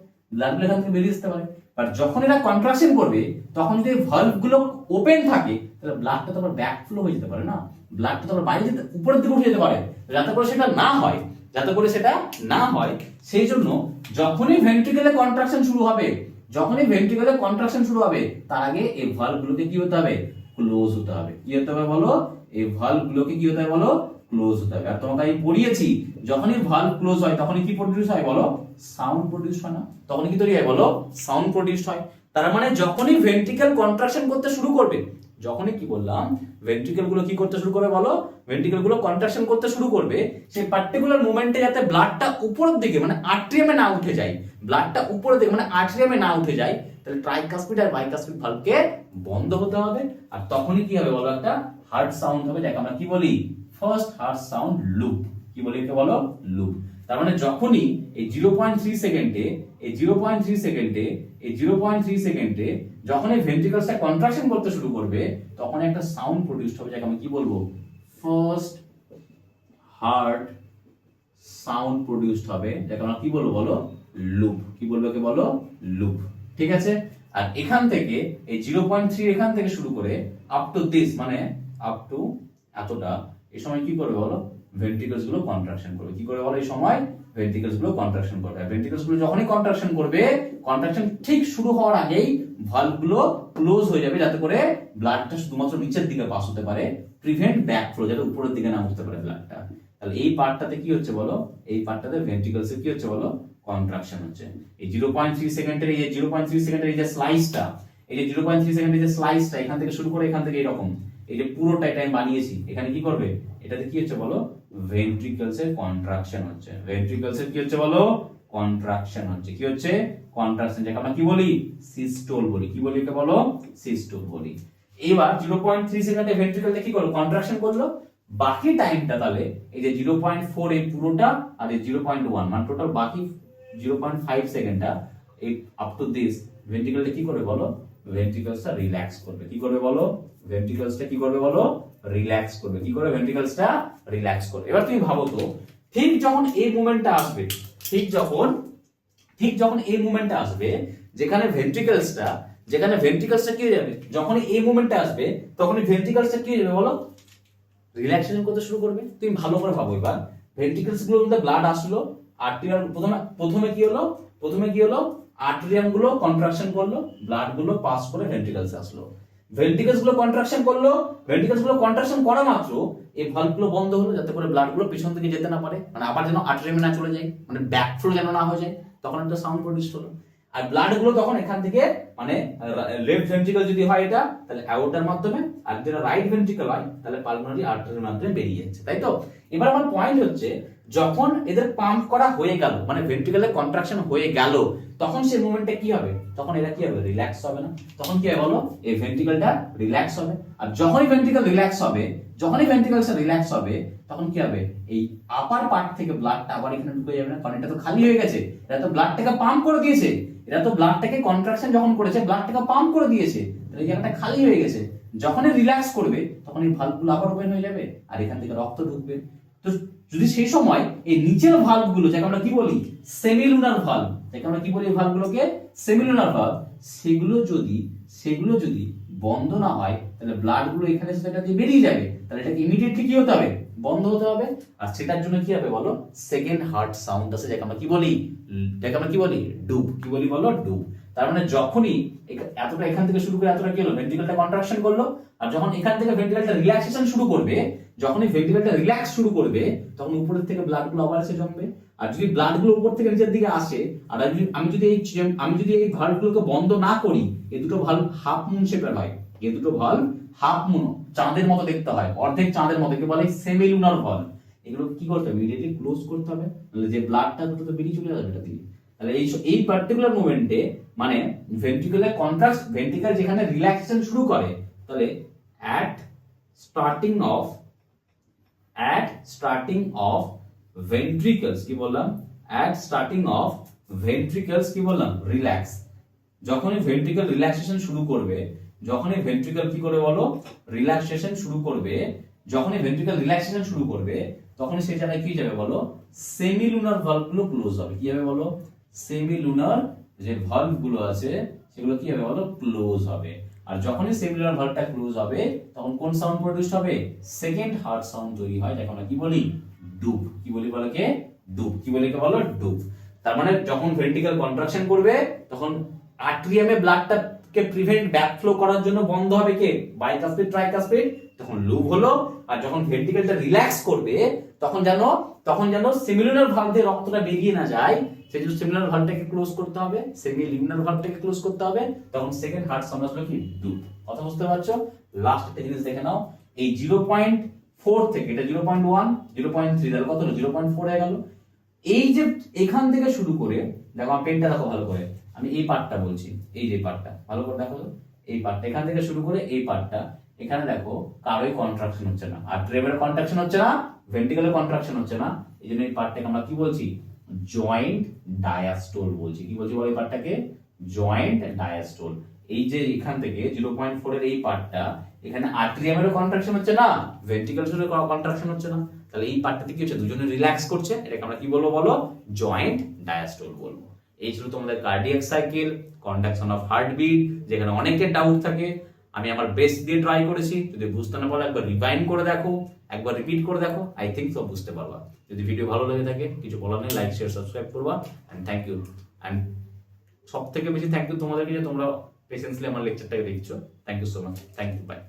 Speaker 1: বাট যখন এরা কন্ট্রাকশন করবে, তখন যদি ভালভ গুলো ওপেন থাকে, তাহলে ব্লাডটা তো আবার ব্যাক ফ্লো হয়ে যেতে পারে না, ব্লাডটা তো আবার বাইরে যেতে, উপরের দিকে উঠে যেতে পারে। যাতে করে সেটা না হয়, সেই জন্য যখনই ভেন্ট্রিকেলে কন্ট্রাকশন শুরু হবে, তার আগে এই ভালভ গুলোকে কি হতে হবে, ক্লোজ হতে হবে। কি হতে হবে বলো, এই ভালভ গুলোকে কি হতে হবে বলো, ক্লোজ হতে হবে। আর তোমাকে আমি পড়িয়েছি, যখনই ভালভ ক্লোজ হয়, তখনই কি প্রডিউস হয় বলো, সাউন্ড প্রডিউস হয় না? তখনই কি তৈরি হয় বলো, সাউন্ড প্রডিউস হয়। তার মানে যখনই ভেন্ট্রিকেল কন্ট্রাকশন করতে শুরু করবে, যখনই কি বললাম, ভেন্ট্রিকেল গুলো কি করতে শুরু করবে বলো, ভেন্ট্রিকেল গুলো কন্ট্রাকশন করতে শুরু করবে, সেই পার্টিকুলার মোমেন্টে যাতে ব্লাডটা উপরের দিকে, মানে আর্টেরিয়ামে না উঠে যায়, তাহলে ট্রাইকাসপিড আর বাইকাসপিড ভালভকে বন্ধ হতে হবে। আর তখনই কি হবে বলো, একটা হার্ট সাউন্ড হবে, যাকে আমরা কি বলি, ফার্স্ট হার্ট সাউন্ড লুপ। কি বলি একে বলো, লুপ। তার মানে যখনই এই 0.3 সেকেন্ডে যখন এই ভেন্ট্রিকলসটা কন্ট্রাকশন করতে শুরু করবে, তখন একটা সাউন্ড প্রডিউসড হবে, যাকে আমি কি বলবো, ফার্স্ট হার্ট সাউন্ড প্রডিউসড হবে, যাকে আমরা কি বলবো বলো, লুপ। কি বলবো একে বলো, লুপ। ঠিক আছে, আর এখান থেকে এই 0.3 এখান থেকে শুরু করে আপ টু দিস, মানে আপ টু এতটা, এই সময় কি করবে বলো, ভেন্ট্রিকলস গুলো কন্ট্রাকশন করবে। কি করে বলো, এই সময় ভেন্ট্রিকলস গুলো কন্ট্রাকশন করবে। ভেন্ট্রিকলস গুলো যখনই কন্ট্রাকশন করবে, কন্ট্রাকশন ঠিক শুরু হওয়ার আগেই ভালভ গুলো ক্লোজ হয়ে যাবে, যাতে করে ব্লাডটা শুধুমাত্র নিচের দিকে পাস হতে পারে, প্রিভেন্ট ব্যাক ফ্লো, যাতে উপরের দিকে না উঠতে পারে ব্লাডটা। তাহলে এই পার্টটাতে কি হচ্ছে বলো, এই পার্টটাতে ভেন্ট্রিকলস এর কি হচ্ছে বলো, কন্ট্রাকশন হচ্ছে। এই 0.3 সেকেন্ডের এই যে স্লাইসটা, এখান থেকে শুরু করে এখান থেকে এরকম, এই যে পুরোটা এটা আমি বানিয়েছি, এখানে কি করবে, এটাতে কি হচ্ছে বলো, ভেন্ট্রিকলস এর কন্ট্রাকশন হচ্ছে। কি হচ্ছে বলো, কন্ট্রাকশন হচ্ছে। কি হচ্ছে, কন্ট্রাকশন, যাকে আমরা কি বলি, সিস্টোল বলি। কি বলি একে বলো, সিস্টোল বলি। এবার 0.3 সেকেন্ডে ভেন্ট্রিকলটা কি করলো, কন্ট্রাকশন করলো। বাকি টাইমটা তাহলে এই যে 0.4 এই পুরোটা আর এই 0.1 মানে টোটাল বাকি 0.5 সেকেন্ডটা এই আপ টু দিস ভেন্ট্রিকলটা কি করবে বলো, ভেন্ট্রিকলসটা রিল্যাক্স করবে। কি করবে বলো, ভেন্ট্রিকলসটা কি করবে বলো, রিল্যাক্স করবে। কি করে, ভেন্ট্রিকলসটা রিল্যাক্স করবে। এবার তুমি ভাবো তো, ঠিক যখন এই মুভমেন্টটা আসবে, ঠিক যখন এই মুভমেন্টটা আসবে যেখানে ভেন্ট্রিকলসটা কি হয়ে যাবে, যখন এই মুভমেন্টটা আসবে তখনই ভেন্ট্রিকলসটা কি হয়ে যাবে বলো, রিল্যাক্সেশন করতে শুরু করবে। তুমি ভালো করে ভাবো এবার, ভেন্ট্রিকলস গুলোর মধ্যে ব্লাড আসলো, আর্টেরিয়াল প্রথমে কি হলো আর্টেরিয়াম গুলো কন্ট্রাকশন করলো, ব্লাড গুলো পাস করে ভেন্ট্রিকলস আসলো। ভেন্ট্রিকলস গুলো কন্ট্রাকশন করলো, ভেন্ট্রিকলস গুলো কন্ট্রাকশন করা মাত্র এই ভালভ গুলো বন্ধ হলো, যাতে করে ব্লাড গুলো পিছন দিকে যেতে না পারে, মানে আবার যেন আর্টেরিয়ামে না চলে যায়, মানে ব্যাকফ্লো যেন না হয়ে যায়, তখন একটা সাউন্ড প্রডিউস হলো। আর ব্লাড গুলো তখন এখান থেকে, মানে লেফট ভেন্ট্রিকল যদি হয় এটা, তাহলে অ্যাওর্টার মাধ্যমে, আর যেটা রাইট ভেন্ট্রিকল হয় তাহলে পালমোনারি আর্টারির মাধ্যমে বেরিয়ে যাচ্ছে, তাই তো। এবার আমার পয়েন্ট হচ্ছে, যখন এদের পাম্প করা হয়ে গেল, মানে ভেন্ট্রিকলের কন্ট্রাকশন হয়ে গেল, তখন সেই মোমেন্টে কি হবে, তখন এরা কি হবে, রিল্যাক্স হবে না। তখন কি হবে বলো, এই ভেন্ট্রিকলটা রিল্যাক্স হবে। আর যখনই ভেন্ট্রিকল রিল্যাক্স হবে, তখন কি হবে, এই আপার পার্ট থেকে ব্লাডটা আবার এখানে ঢুকে যাবে না, কারণ এটা তো খালি হয়ে গেছে, এরা তো ব্লাডটাকে পাম্প করে দিয়েছে, এরা তো ব্লাডটাকে কন্ট্রাকশন যখন করেছে ব্লাডটাকে পাম্প করে দিয়েছে, তাহলে এই জায়গাটা খালি হয়ে গেছে। যখনই রিল্যাক্স করবে তখন এই ভালভগুলো আবার ওপেন হয়ে যাবে আর এখান থেকে রক্ত ঢুকবে। তো যদি সেই সময় এই নিচের ভালভগুলো, যাকে আমরা কি বলি সেমিলুনার ভালভ, যাকে আমরা কি বলি এই ভালভগুলোকে সেমিলুনার ভালভ, সেগুলো যদি বন্ধ না হয়, তাহলে ব্লাড গুলো এখানে সেটা দিয়ে বেরিয়ে যাবে, তাহলে এটা ইমিডিয়েটলি কি হতে হবে, বন্ধ হতে হবে। আর সেটার জন্য কি হবে বলো, সেকেন্ড হার্ট সাউন্ড আছে, যাকে আমরা কি বলি ডুব। কি বলি বলো, ডুব। তার মানে যখনই এতটা এখান থেকে শুরু করে এতটা কি হলো, ভেন্ট্রিকলটা কন্ট্রাকশন করলো, আর যখন এখান থেকে ভেন্ট্রিকলটা রিল্যাক্সেশন শুরু করবে, যখনই ভেন্ট্রিকলটা রিল্যাক্স শুরু করবে, তখন উপরের থেকে ব্লাড গুলো আবার এসে জমবে। আর যদি ব্লাড গুলো উপর থেকে নিচের দিকে আসে, আর আমি যদি এই ভালভ গুলোকে বন্ধ না করি, এই দুটো ভালভ হাফ মুন শেপের হয়, এই দুটো ভালভ হাফ মুন, চাঁদের মতো দেখতে হয়, অর্ধেক চাঁদের মতো, কি বলে সেমিলুনার ভালভ। এগুলো কি করতে হবে, ইমিডিয়েটলি ক্লোজ করতে হবে, তাহলে যে ব্লাডটা দুটো তো বেরিয়ে চলে যাবে এটা দিয়ে। তাহলে এই পার্টিকুলার মোমেন্টে, মানে ভেন্ট্রিকল যেখানে রিল্যাক্সেশন শুরু করে, তাহলে at starting of ventricles কি বললাম, কি বললাম, রিল্যাক্স। যখনই ভেন্ট্রিকল রিল্যাক্সেশন শুরু করবে, যখনই ভেন্ট্রিকল কি করে বলো, রিল্যাক্সেশন শুরু করবে, তখনই সেই জায়গায় কি যাবে বলো, সেমিলুনার ভালভ গুলো ক্লোজ হবে। কি হবে বলো, সেমিলুনার যে ভালভ গুলো আছে সেগুলো কি হবে বলো, ক্লোজ হবে। আর যখনই সেমিলুনার ভালভটা ক্লোজ হবে, তখন কোন সাউন্ড প্রডিউস হবে, সেকেন্ড হার্ট সাউন্ড তৈরি হয়, যাকে আমরা কি বলি ডুব। কি বলি বলো কে, ডুব। কি বলি কে বলো, ডুব। তার মানে যখন ভেন্ট্রিকল কন্ট্রাকশন করবে, তখন আর্টেরিয়ামে ব্লাডটাকে প্রিভেন্ট ব্যাকফ্লো করার জন্য বন্ধ হবে কে, বাইকাসপিড ট্রাইকাসপিড, তখন লুব হলো। আর যখন ভেন্ট্রিকলটা রিল্যাক্স করবে, তখন যেন সেমিলুনার ভালভ দিয়ে রক্তটা বেরিয়ে না যায়, সেই জন্য সেমিলুনার ভালভটাকে ক্লোজ করতে হবে, সেমিলুনার ভালভটাকে ক্লোজ করতে হবে, তখন সেকেন্ড হার্ট সাউন্ড আসবে কি, ডুব। কথা বুঝতে পারছো? লাস্ট একটা জিনিস দেখে নাও, এই 0.4 থেকে এটা 0.1 0.3 তাহলে কত হলো, 0.4 হয়ে গেল। এই যে এখান থেকে শুরু করে, দেখো আমার পেনটা দেখো ভালো করে, আমি এই পার্টটা বলছি, এই যে পার্টটা ভালো করে দেখো, এই পার্টটা এখান থেকে শুরু করে এই পার্টটা, এখানে দেখো কারোই কন্ট্রাকশন হচ্ছে না, আর ট্রেবের কন্ট্রাকশন হচ্ছে না, ভেন্ট্রিকলের কন্ট্রাকশন হচ্ছে না, এই জন্য এই পার্টটাকে আমরা কি বলছি, জয়েন্ট ডায়াস্টোল বলছি। কি বলছি বলো এই পার্টটাকে, জয়েন্ট ডায়াস্টোল। এই যে এখান থেকে 0.4 এর এই পার্টটা, এখানে আর্টেরিয়ামেরও কন্ট্রাকশন হচ্ছে না, ভেন্ট্রিকলেরও কন্ট্রাকশন হচ্ছে না, তাহলে এই পার্টটাতে কি হচ্ছে, দুজনে রিল্যাক্স করছে, এটাকে আমরা কি বলবো বলো, জয়েন্ট ডায়াস্টোল বলবো। এই ছিল তোমাদের cardiac cycle, conduction of heartbeat, যেখানে অনেকের ডাউট থাকে। আমি আমার বেস্ট দিয়ে ট্রাই করেছি, যদি বুঝতে না পারো একবার রিভাইন্ড করে দেখো, একবার রিপিট করে দেখো, আই থিংক সব বুঝতে পারবা। যদি ভিডিও ভালো লেগে থাকে, কিছু বলার নেই, লাইক শেয়ার সাবস্ক্রাইব করবা। And thank you. এন্ড সব থেকে বেশি থ্যাংক ইউ তোমাদেরকে, যে তোমরা পেশেন্সলি আমার লেকচারটাকে দেখছো। Thank you so much, thank you, by.